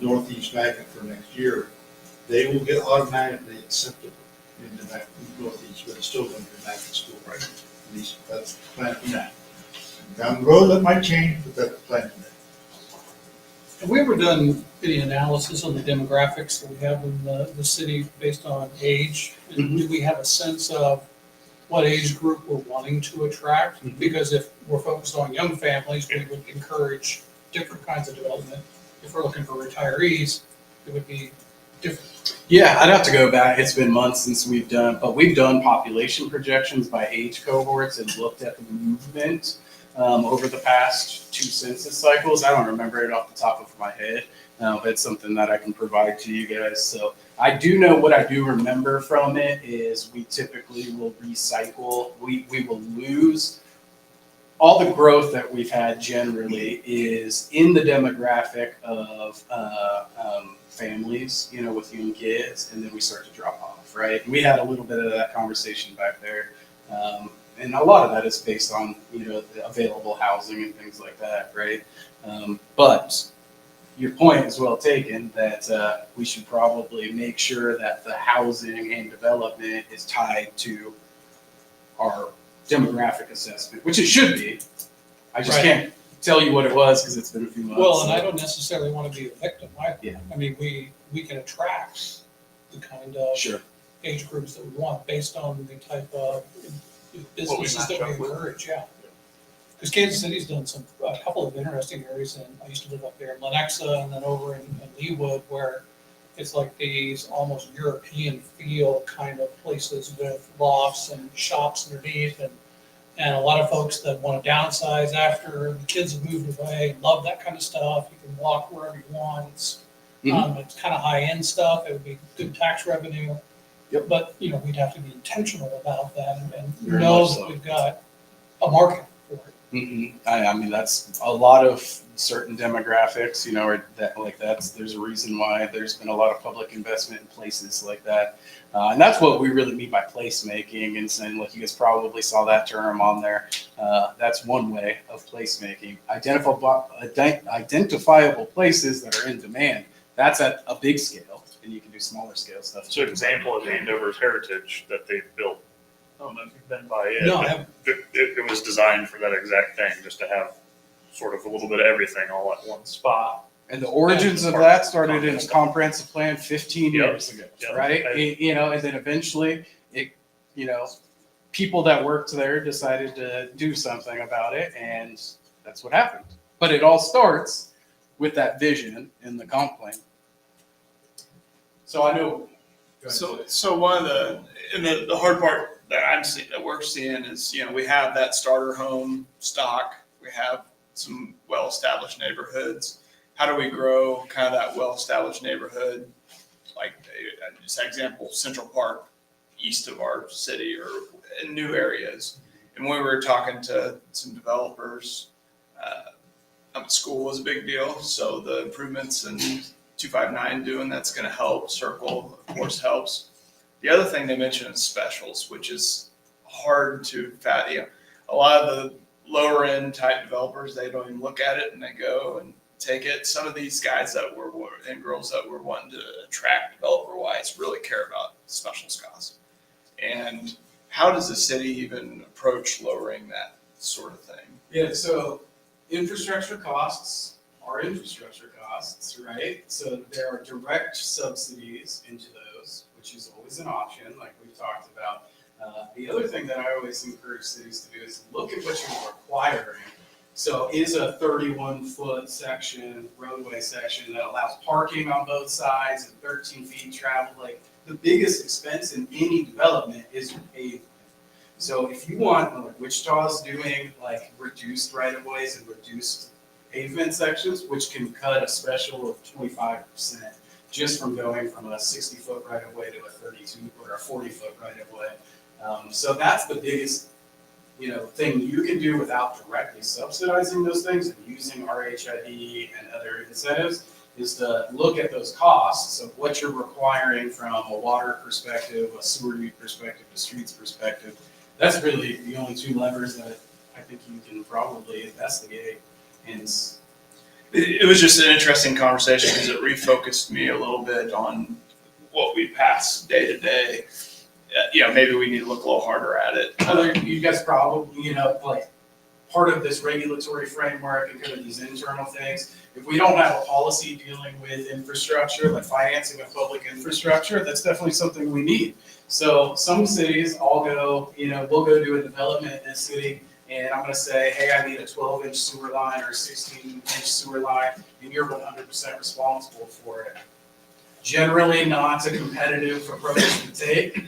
Northeast Magnet for next year. They will get automatically accepted into Magnet Northeast, but it's still going to be Magnet School, right? At least that's the plan for now. Down the road, that might change, but that's the plan for now. Have we ever done any analysis on the demographics that we have in the city based on age? And do we have a sense of what age group we're wanting to attract? Because if we're focused on young families, we would encourage different kinds of development. If we're looking for retirees, it would be different. Yeah, I'd have to go back. It's been months since we've done population projections by age cohorts and looked at the movement over the past 2 census cycles. I don't remember it off the top of my head, but it's something that I can provide to you guys. So I do know what I do remember from it is we typically will recycle. We will lose all the growth that we've had generally is in the demographic of families, with young kids, and then we start to drop off, right? And we had a little bit of that conversation back there. And a lot of that is based on, the available housing and things like that, right? But your point is well taken that we should probably make sure that the housing and development is tied to our demographic assessment, which it should be. I just can't tell you what it was because it's been a few months. Well, and I don't necessarily want to be a victim either. Yeah. I mean, we can attract the kind of Sure. age groups that we want based on the type of businesses that we encourage, yeah. Because Kansas City's done a couple of interesting areas, and I used to live up there in Lenexa and then over in Leawood, where it's like these almost European feel kind of places with lofts and shops underneath, and a lot of folks that want to downsize after the kids have moved away, love that kind of stuff. You can walk wherever you want. It's kind of high-end stuff. It would be good tax revenue. Yep. But, we'd have to be intentional about that and Very know much that so. we've got a market for it. I mean, that's a lot of certain demographics, or there's a reason why there's been a lot of public investment in places like that. And that's what we really mean by placemaking. And saying, like, you guys probably saw that term on there. That's one way of placemaking. Identifiable places that are in demand. That's at a big scale, and you can do smaller scale stuff. So an example of Andover's heritage that they built. I don't know if you've been by it. No, I but haven't. It was designed for that exact thing, just to have sort of a little bit of everything all at one spot. And the origins of that started in a comprehensive plan 15 years ago, Yep. right? And then eventually people that worked there decided to do something about it, and that's what happened. But it all starts with that vision in the comp plan. So I know. So one of the hard part that we're seeing is, we have that starter home stock. We have some well-established neighborhoods. How do we grow kind of that well-established neighborhood? Like, just an example, Central Park, east of our city, or in new areas. And when we were talking to some developers, school was a big deal. So the improvements in 259 doing that's going to help. Circle, of course, helps. The other thing they mentioned is specials, which is hard to a lot of the lower end type developers, they don't even look at it and they go and take it. Some of these guys and girls that we're wanting to attract developer wise really care about specials costs. And how does the city even approach lowering that sort of thing? Yeah, so infrastructure costs are infrastructure costs, right? So there are direct subsidies into those, which is always an option, like we've talked about. The other thing that I always encourage cities to do is look at what you're requiring. So is a 31-foot section, roadway section that allows parking on both sides and 13 feet travel, like the biggest expense in any development is your pavement. So if you want, like Wichita's doing like reduced right-of-ways and reduced pavement sections, which can cut a special of 25% just from going from a 60-foot right-of-way to a 32 or a 40-foot right-of-way. So that's the biggest, thing you can do without directly subsidizing those things and using RHID and other incentives is to look at those costs of what you're requiring from a water perspective, a sewer use perspective, a streets perspective, That's really the only two levers that I think you can probably investigate. And It was just an interesting conversation because it refocused me a little bit on what we pass day to day. Maybe we need to look a little harder at it. you guys probably, like, part of this regulatory framework and kind of these internal things, if we don't have a policy dealing with infrastructure, like financing of public infrastructure, that's definitely something we need. So some cities, we'll go do a development in a city, and I'm gonna say, hey, I need a 12-inch sewer line or a 16-inch sewer line, and you're 100% responsible for it. Generally not a competitive approach to take.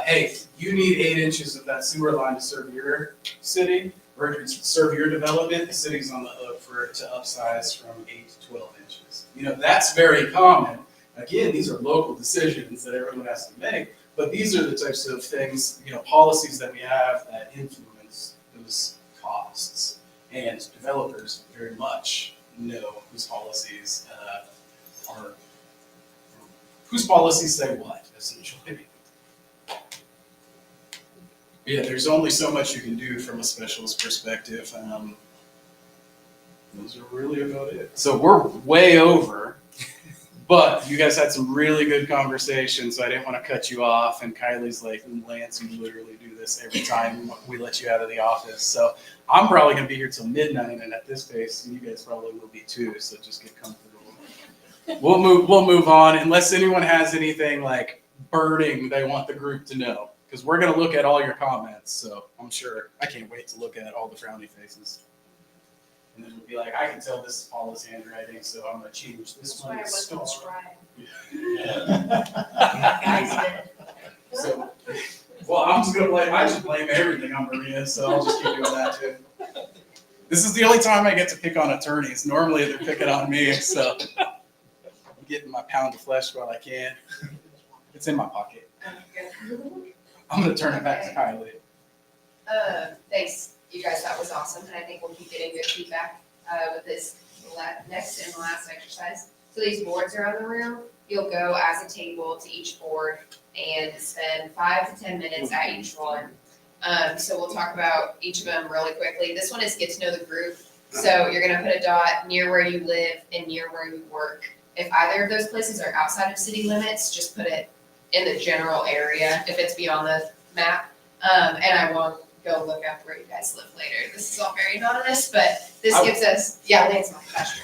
Hey, you need 8 inches of that sewer line to serve your city, or to serve your development, the city's on the hook to upsize from 8 to 12 inches. That's very common. Again, these are local decisions that everyone has to make, but these are the types of things, policies that we have that influence those costs. And developers very much know whose policies say what, essentially. Yeah, there's only so much you can do from a specialist perspective. Those are really about it. So we're way over, but you guys had some really good conversations, so I didn't want to cut you off. And Kylie's like, Lance, you literally do this every time we let you out of the office. So I'm probably going to be here till midnight, and at this pace, you guys probably will be too, so just get comfortable. We'll move on, unless anyone has anything like burning they want the group to know. Because we're going to look at all your comments, so I'm sure I can't wait to look at all the frowny faces. And then we'll be like, I can tell this is Paula's handwriting, so I'm going to change this one to star. So, well, I'm just going to I just blame everything on Maria, so I'll just keep doing that too. This is the only time I get to pick on attorneys. Normally they're picking on me, so I'm getting my pound of flesh while I can. It's in my pocket. I'm going to turn it back to Kylie. Thanks, you guys, that was awesome, and I think we'll keep getting good feedback with this next and last exercise. So these boards are on the room. You'll go as a table to each board and spend 5 to 10 minutes at each one. So we'll talk about each of them really quickly. This one is get to know the group. So you're gonna put a dot near where you live and near where you work. If either of those places are outside of city limits, just put it in the general area if it's beyond the map. And I won't go look up where you guys live later. This is all very anonymous, but this gives us, Lance, my pleasure.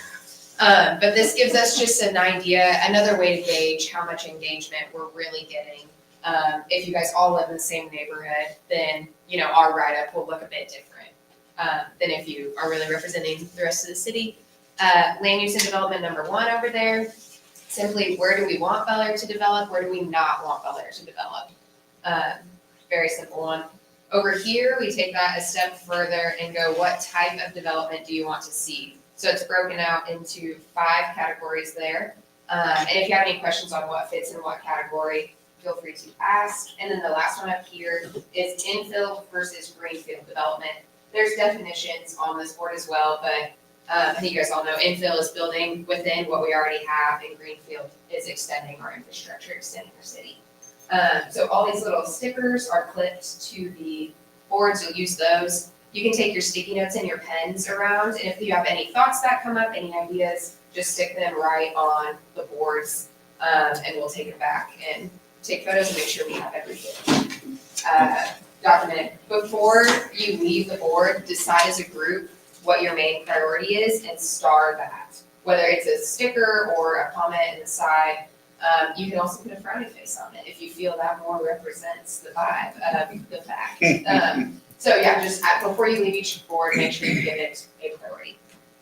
But this gives us just an idea, another way to gauge how much engagement we're really getting. If you guys all live in the same neighborhood, then, our write-up will look a bit different than if you are really representing the rest of the city. Land use and development number 1 over there. Simply, where do we want Bel Aire to develop? Where do we not want Bel Aire to develop? Very simple one. Over here, we take that a step further and go, what type of development do you want to see? So it's broken out into 5 categories there. And if you have any questions on what fits in what category, feel free to ask. And then the last one up here is infill versus greenfield development. There's definitions on this board as well, but I think you guys all know infill is building within what we already have, and greenfield is extending our infrastructure, extending our city. So all these little stickers are clipped to the boards. You'll use those. You can take your sticky notes and your pens around, and if you have any thoughts that come up, any ideas, just stick them right on the boards, and we'll take it back and take photos and make sure we have everything documented. Before you leave the board, decide as a group what your main priority is and star that. Whether it's a sticker or a comment in the side, you can also put a frowny face on it if you feel that more represents the vibe of the fact. So yeah, just before you leave each board, make sure you give it a priority.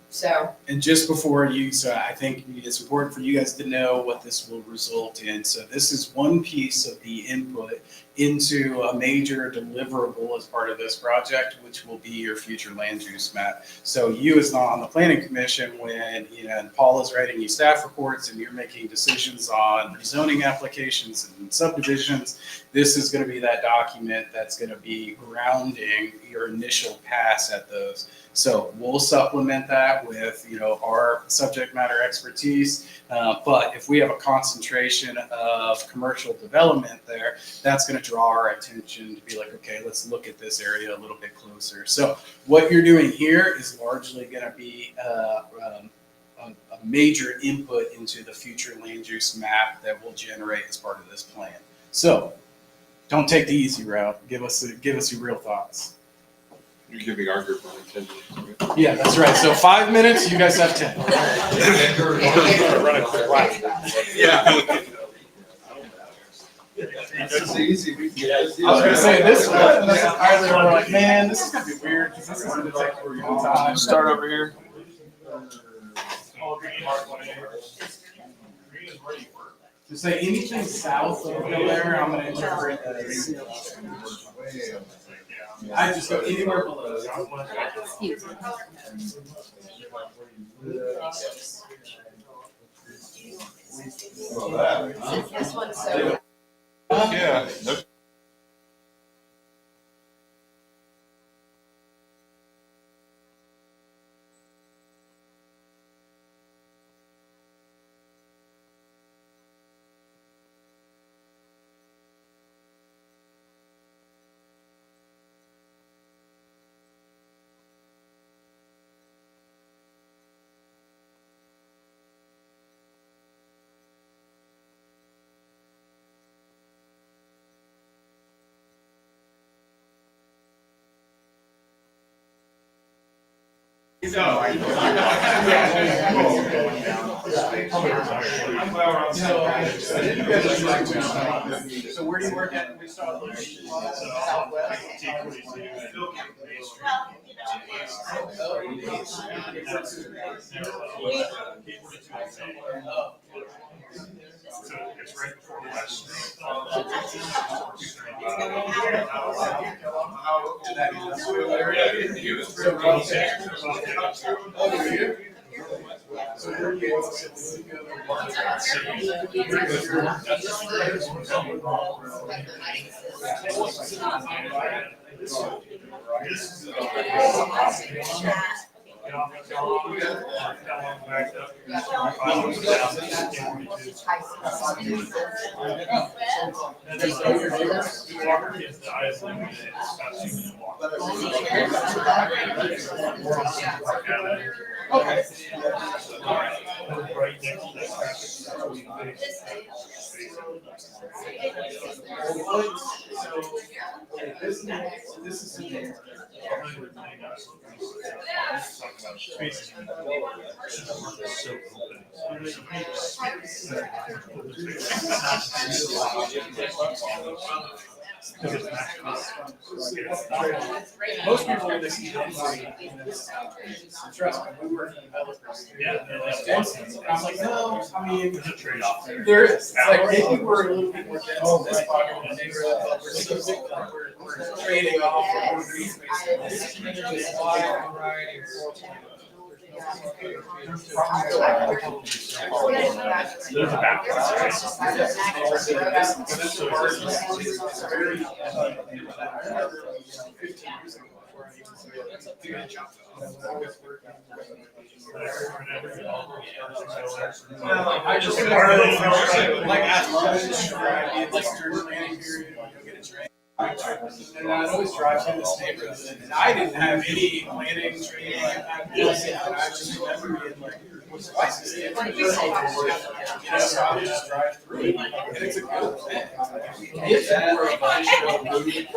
So. And just before I think it's important for you guys to know what this will result in. So this is one piece of the input into a major deliverable as part of this project, which will be your future land use map. So you as on the planning commission, when and Paul is writing you staff reports and you're making decisions on rezoning applications and subdivisions, this is going to be that document that's going to be grounding your initial pass at those. So we'll supplement that with, our subject matter expertise. But if we have a concentration of commercial development there, that's going to draw our attention to be like, okay, let's look at this area a little bit closer. So what you're doing here is largely going to be a major input into the future land use map that we'll generate as part of this plan. So don't take the easy route. Give us your real thoughts. You're giving our group only 10 minutes. Yeah, that's right. So 5 minutes, you guys have 10. Yeah. It's easy. We can I was gonna say this one. Either we're like, man, this is gonna be weird because this is gonna take a long time. Start over here. To say anything south of Bel Aire, I'm gonna interpret as. I just go anywhere below. This one's so. Yeah. So where do you work at? We saw So it's right before the West. Okay. This is most people when they see density in this, trust me, we work in developers. Density. I'm like, no, I mean, There's a trade-off there. there is. It's like maybe we're a little bit more dense in this pocket of the neighborhood, but we're so big that we're trading off for more green space. This community is a wide variety of soils. There's a balance, I just like at lunch, or I'd be like during planning period, I'd go get a drink. And I'd always drive through this neighborhood, and I didn't have any planning training like that. And I just remember being like, what's this neighborhood? You know, so I would just drive through it, and it's a good thing. It's more of a show movie.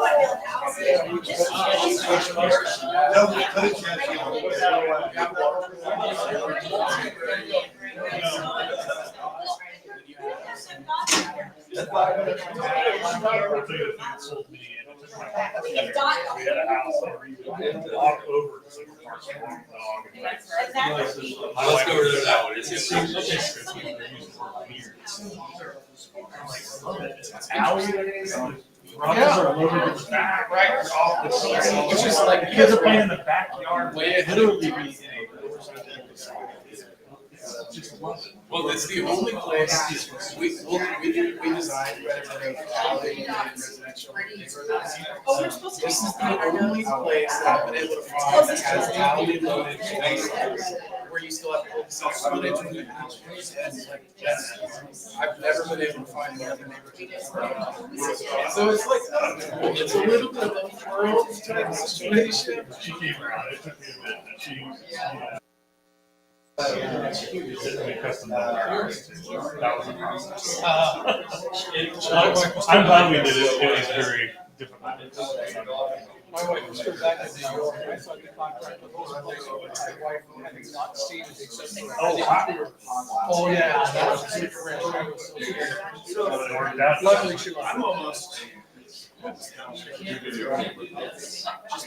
We had a house that we walked over to the park and walk the dog. Let's go to that one. It's Back, right, off the side. It's just like Kids are playing in the backyard. way literally well, it's the only place we designed residential neighborhoods. Oh, we're supposed to. This is the only place that I've been able to find that has alley loaded spaces where you still have to hold the self-storage. I've never been able to find one in the neighborhood. So it's like, it's a little bit of a world type situation. She came around, it took me a bit, but she. Custom built our house. That was a process. I'm glad we did it, it was very difficult. My wife was still back in New York. I signed a contract with this place over my wife having not seen it except for. Oh, wow. Oh, yeah. That was a secret ranch. I was so scared. Luckily, she was. I'm almost.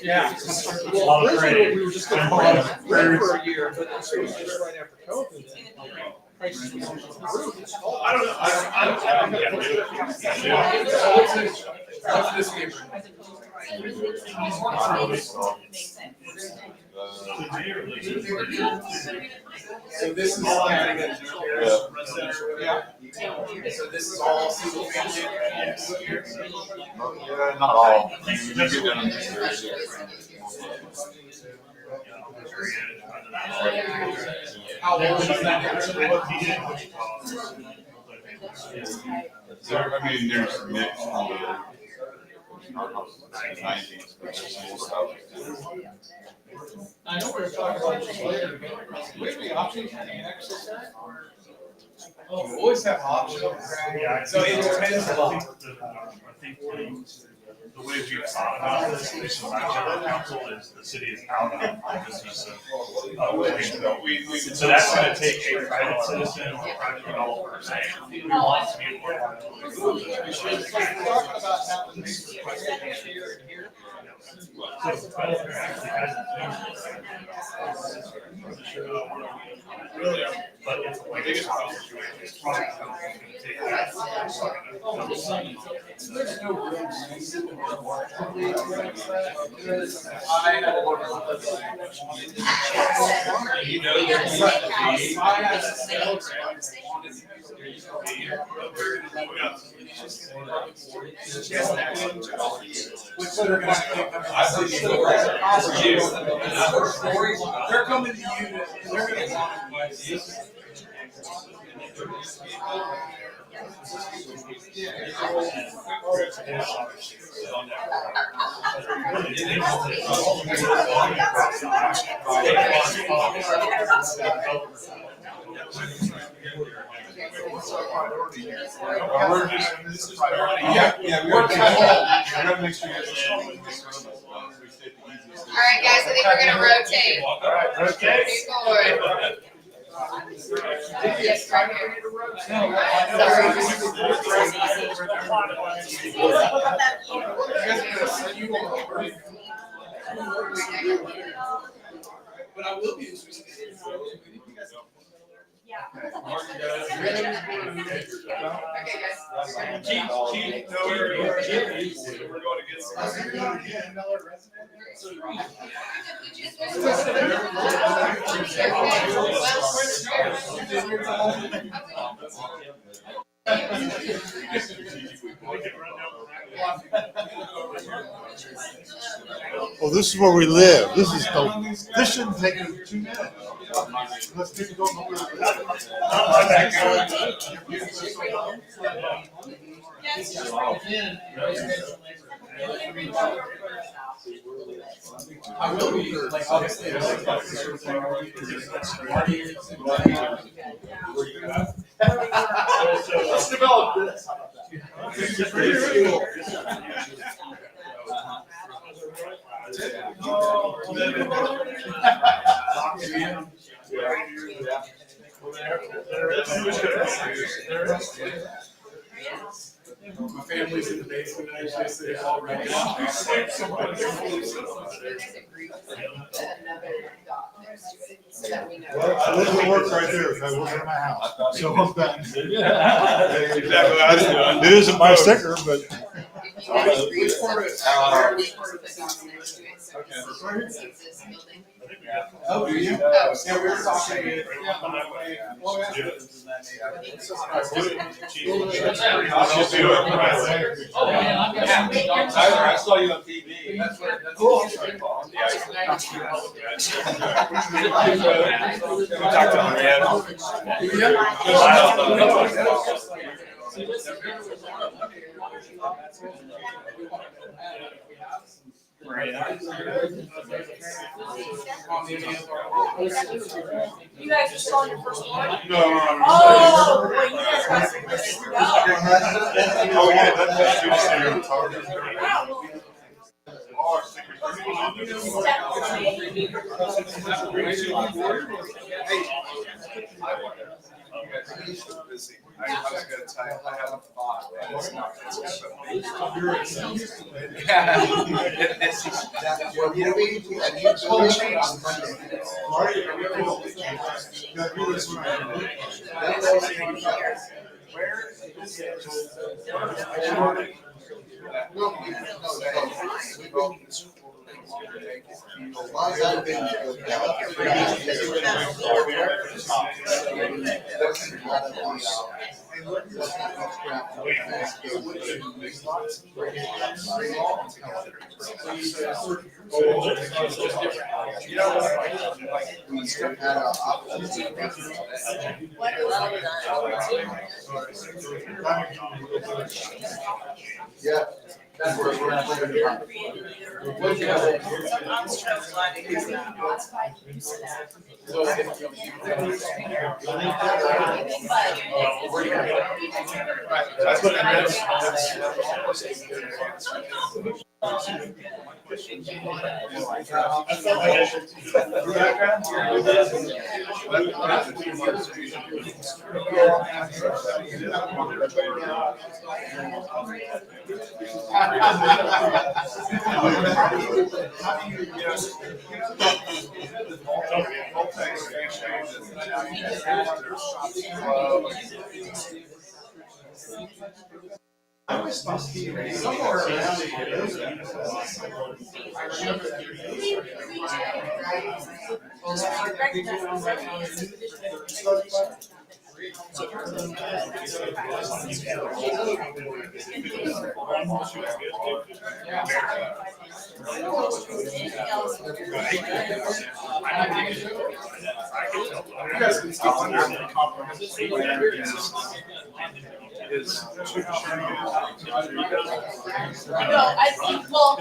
Yeah. Well, originally, we were just gonna rent for a year, but this was just right after COVID. Prices were through the roof. I don't know, What's this game? So this is all. Yeah. So this is all single family. Not all. You get down to How old is that? So, I mean, there's mix from the 90s, but there's some older houses. I know we were talking about this later, but do we have any options to annex this guy? Oh, we always have options. Yeah, So it depends a lot. I think the way we've thought about this, so our council is, the city is out on the business of so that's gonna take a private citizen or private developer saying, we want to be a part of it. It's like we're talking about having this here and here. So the developer actually has really, but it's the biggest problem. It's probably gonna take that. There's no room. You know, there's they're coming to you, and they're gonna want advice. We're just, this is priority. Yeah, we're gonna make sure you guys. All right, guys, I think we're gonna rotate. All right, okay. Move forward. Yes, right here. But I will be interested in. Yeah. Keep, no, we're going to get some. Well, this is where we live. This shouldn't take us 2 minutes. Let's keep it going. I will be, like, obviously. Let's develop this. My family's in the basement, I just say all right. There's a group, another dog next to it, so that we know. Well, this will work right there. If I work at my house. So I'm done. Exactly what I was doing. It isn't my sticker, but. If you guys agree with some, or we put the dogs next to it, so it's this building. Oh, do you? Oh. Yeah, we were talking. Yeah. Oh, yeah. I'll just do it. Oh, man, I've got some big dogs. I saw you on TV. That's what. Cool. Yeah. Talk to them, yeah. You guys are still on your first one? No, Oh, boy, you guys got some places to go. Oh, yeah, that's Tuesday or Thursday. Busy. I was gonna tell you, I haven't thought, and it's not. Yeah, that's where we're at. I'm so glad to hear that. I was supposed to be somewhere around here. No, I think, well,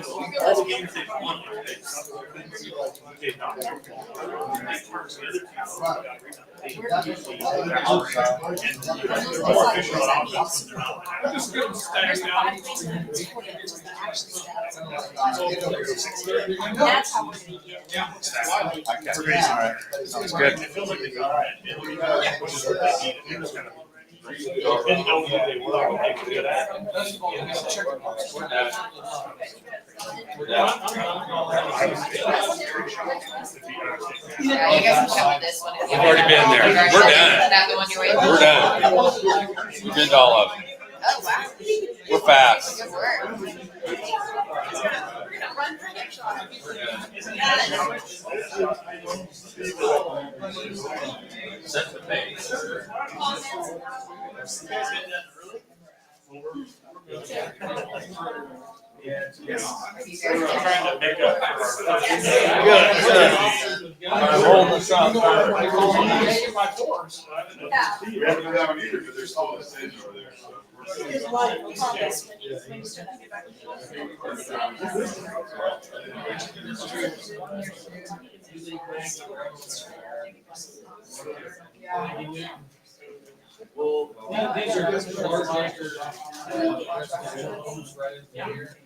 Just good stacks down. that's how we're gonna get. Yeah. Sounds good. It feels like they got it. Which is what they need. They just kind of. Didn't know who they were, what they could do that. Yeah, you guys can come with this one. We've already been there. We're done. Is that the one you're waiting for? We're done. We've been to all of them. Oh, wow. We're fast. Good work. We're gonna run for next shot. Set the pace. Trying to make up for our. I'm holding this up. I'm taking my course. Yeah. We haven't done that one either, but there's still a stage over there, so. There's a lot of comments when you start thinking about Yeah, these are just large acre, homes right in here.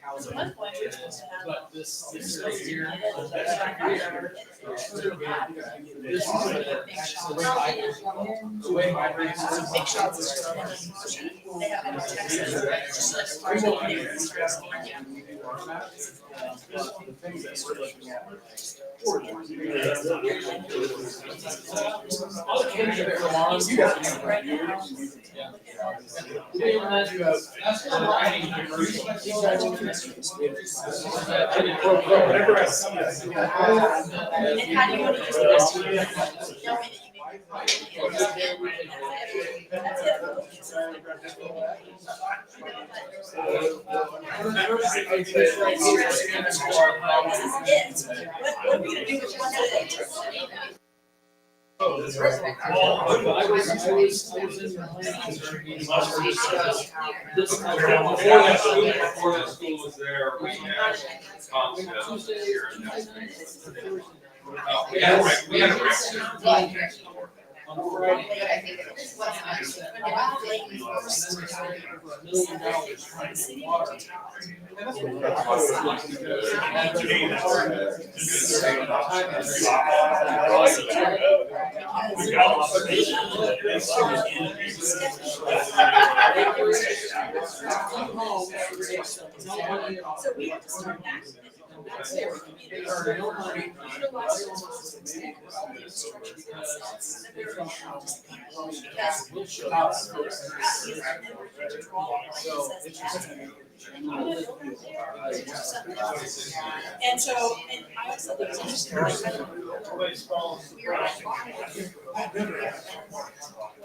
But this right here, that's right here. This is the way my race the things that we're looking at. All the kids that come on, you guys can have reviews. Yeah. Whatever I see. And how do you want to use the rest of your knowing that you make that's it. What are we gonna do with one of I was in this Before that school was there, we had concepts here and there. We had a rec center. on Friday. But I think it was what's $1 million trying to get water. We got a lot of So we have to start back. That's every community. Utilize those structure concepts. And so, and I also think it's interesting.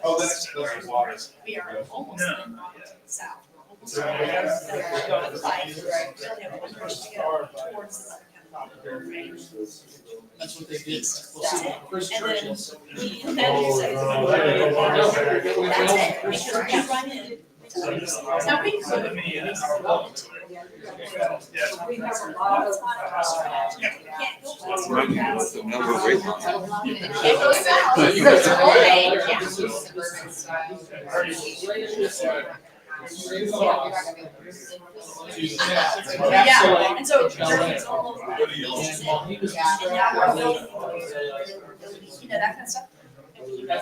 Oh, that's water. We are almost in south. Almost in That's what they did. Well, see, Chris And then Churchill. that's it, because we run in. Now we could. We have a lot of. Running with the number of weight. It goes south. You guys are Suburban style. Yeah, and so Jersey's all over. While he was And now we're building, distracted. you know, that kind of stuff. And we have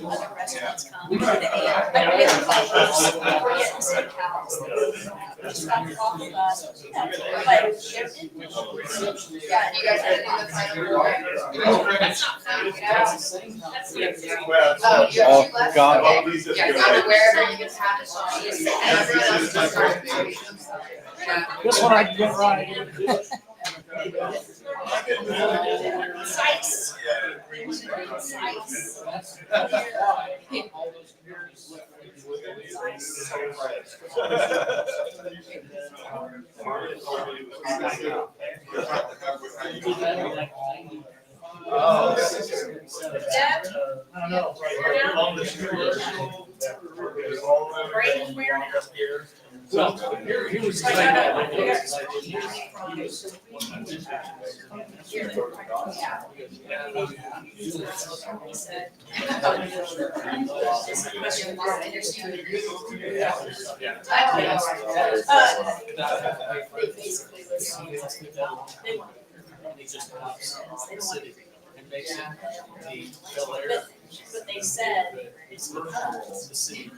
other restaurants come. We We're tried getting steakhouse. Just got off of us. But they're in. Yeah, you guys are in the final row. That's not fun. Yeah. That's the same house. Oh, you have two left? God. Okay. Yeah, go to wherever you can have it. And everyone else just start moving. This one I can get right. Sites. Sites. All those communities left with Deb? I don't know. Braden, where now? Well, here was the thing. He said. They basically listen. They want. They just have They don't want. and makes it the Bel Aire. But they said it's because. The city.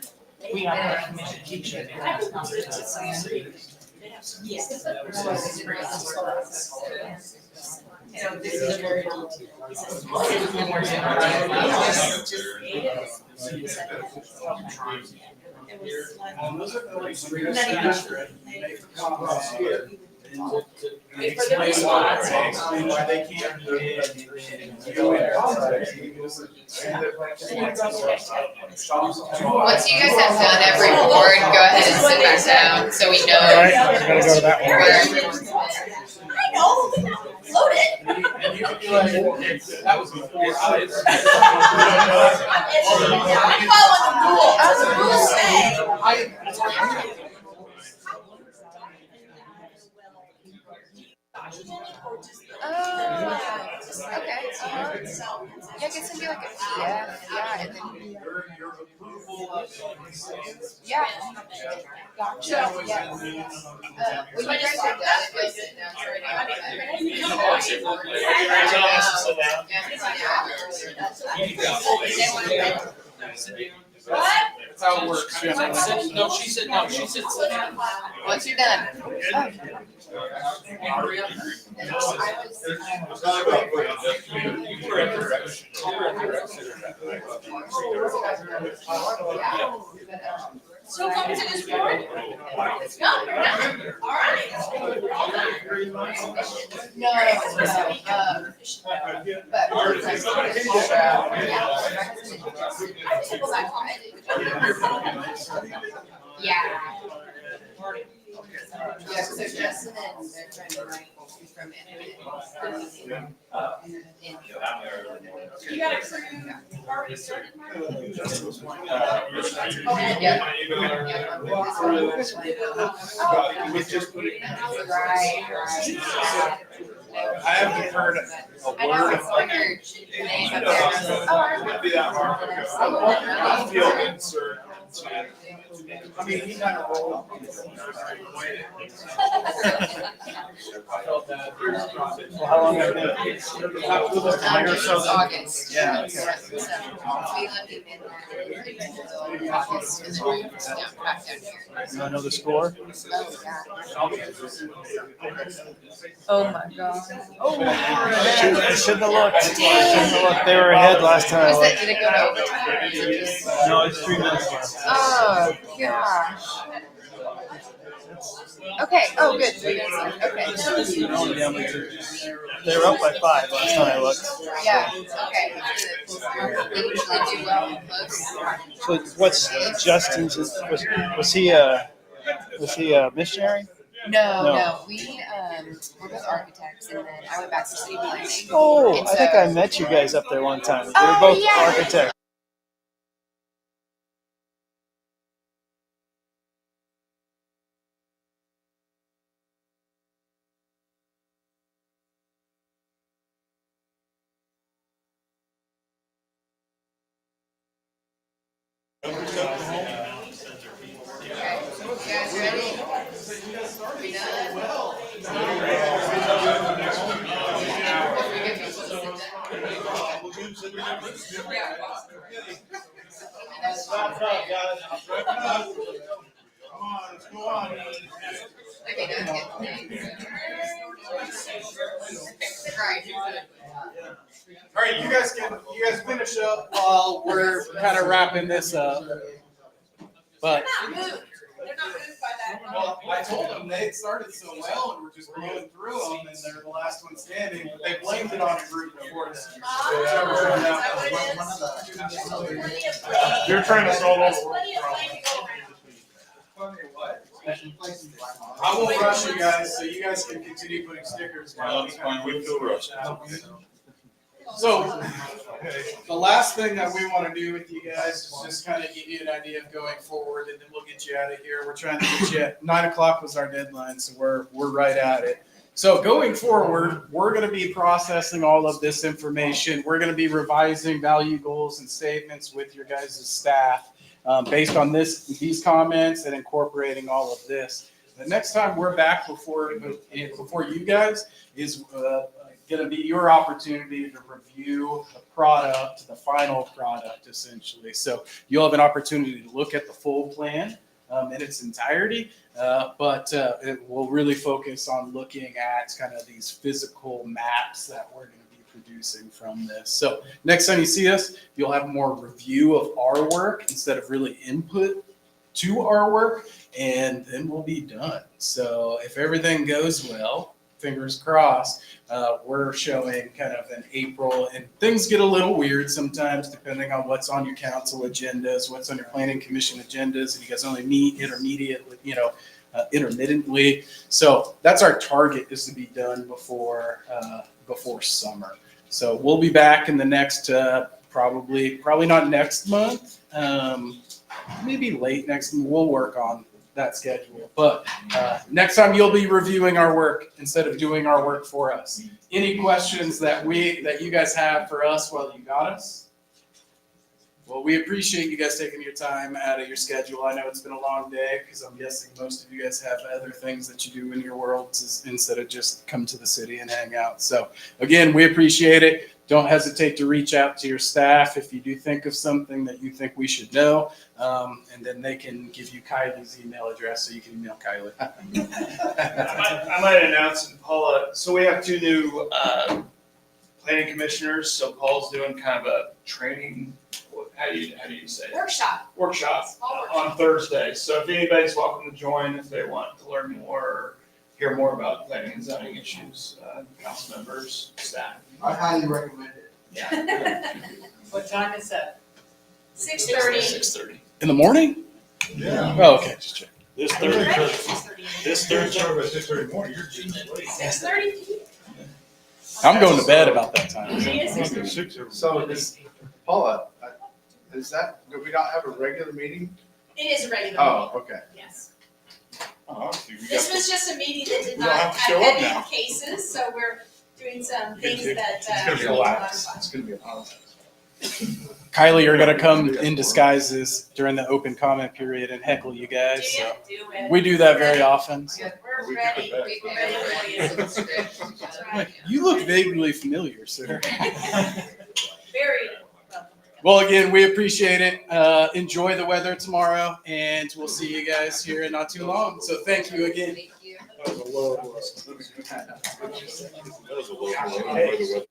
We have a commission teacher. I would not live to say. Yes. So this is very detailed. He says, "Oh, it's more general." It was like, not even sure. For the response. Why they can't do it. Once you guys have done every board, go ahead and sit back down so we know. All right, I gotta go to that one. I know, load it. And you could be like, that was before I was. I'm following the rules, as the rules say. Okay. Yeah, I can send you like a PDF, yeah, and then. Yeah. Gotcha, yeah. When you guys are done, if you'll sit down for an hour. What? That's how it works. No, she said, no, she said. Once you're done. So come to this board? No, you're not. All right. No, yeah. Yeah, so Justin and their friend Mike from You got a crew already started, Mark? I haven't heard a I know, word it's of like your name up there. It'd be that hard to go. Feel insert. I mean, he kind of rolled. How long have you been? August. Yeah. So, we left him in there August, and then we back down here. You wanna know the score? Oh, my God. I shouldn't have looked. They were ahead last time I Was looked. it, did it go to overtime or is it just? No, it's 3 minutes left. Oh, gosh. Okay, oh, good, 3 minutes left, okay. They were up by 5 last time I looked. Yeah, okay. They usually do well close. So what's Justin's? Was he a missionary? No, No. we, we're both architects, and then I went back to city planning. Oh, And I think so- I met you guys up there one time. They were Oh, both yeah. architects. You guys ready? We done? Okay, that's good. All right, you guys finish up while we're kind of wrapping this up. But They're not moved. They're not moved by that. well, I told them they had started so well and we're just blowing through them and they're the last one standing. But they blamed it on a group before this. They're trying to solve all the world's Plenty of problems. time to go around. I won't rush you guys, so you guys can continue putting stickers down. Well, that's fine. We feel rushed. So, the last thing that we want to do with you guys is just kind of give you an idea of going forward, and then we'll get you out of here. We're trying to get you at 9 o'clock was our deadline, so we're right at it. So going forward, we're going to be processing all of this information. We're going to be revising value goals and statements with your guys' staff based on these comments and incorporating all of this. The next time we're back before you guys is going to be your opportunity to review the product, the final product, essentially. So you'll have an opportunity to look at the full plan in its entirety, but it will really focus on looking at kind of these physical maps that we're going to be producing from this. So next time you see us, you'll have more review of our work instead of really input to our work, and then we'll be done. So if everything goes well, fingers crossed, we're showing kind of in April, and things get a little weird sometimes depending on what's on your council agendas, what's on your planning commission agendas, and you guys only meet intermittently. So that's our target, is to be done before summer. So we'll be back in the next probably not next month, maybe late next month. We'll work on that schedule. But next time you'll be reviewing our work instead of doing our work for us. Any questions that you guys have for us while you got us? Well, we appreciate you guys taking your time out of your schedule. I know it's been a long day because I'm guessing most of you guys have other things that you do in your worlds instead of just come to the city and hang out. So again, we appreciate it. Don't hesitate to reach out to your staff if you do think of something that you think we should know. And then they can give you Kylie's email address so you can email Kylie. I might announce, and Paula, so we have 2 new planning commissioners. So Paul's doing kind of a training, how do you say it? Workshop. Workshop Small workshop. on Thursday. So if anybody's welcome to join, if they want to learn more, or hear more about planning and zoning issues, council members, staff. I highly recommend it. Yeah. What time is that? 6:30. 6:30. In the morning? Yeah. Oh, okay. Just check. This We're ready Thursday, at 6:30. this Start Thursday, by 6:30 morning, you're getting late. 6:30? I'm going to bed about that time. It is 6:30. Okay, 6 every- So this, Paula, is that, do we not have a regular meeting? It is a regular Oh, meeting, okay. yes. Oh, see, we This got- was just a meeting that did We don't not have to show have up any now. cases, so we're doing some You can things take- that, it's gonna be we need to relaxed. modify. It's gonna be a holiday. Kylie, you're going to come in disguises during the open comment period and heckle you guys. So Do it. we do that very often. So. We're ready. We We're can ready go for over you. it in the script. That's right. You look vaguely familiar, sir. Very welcome. Well, again, we appreciate it. Enjoy the weather tomorrow, and we'll see you guys here in not too long. So thank you again. Thank you. That was a low blow. that was a little.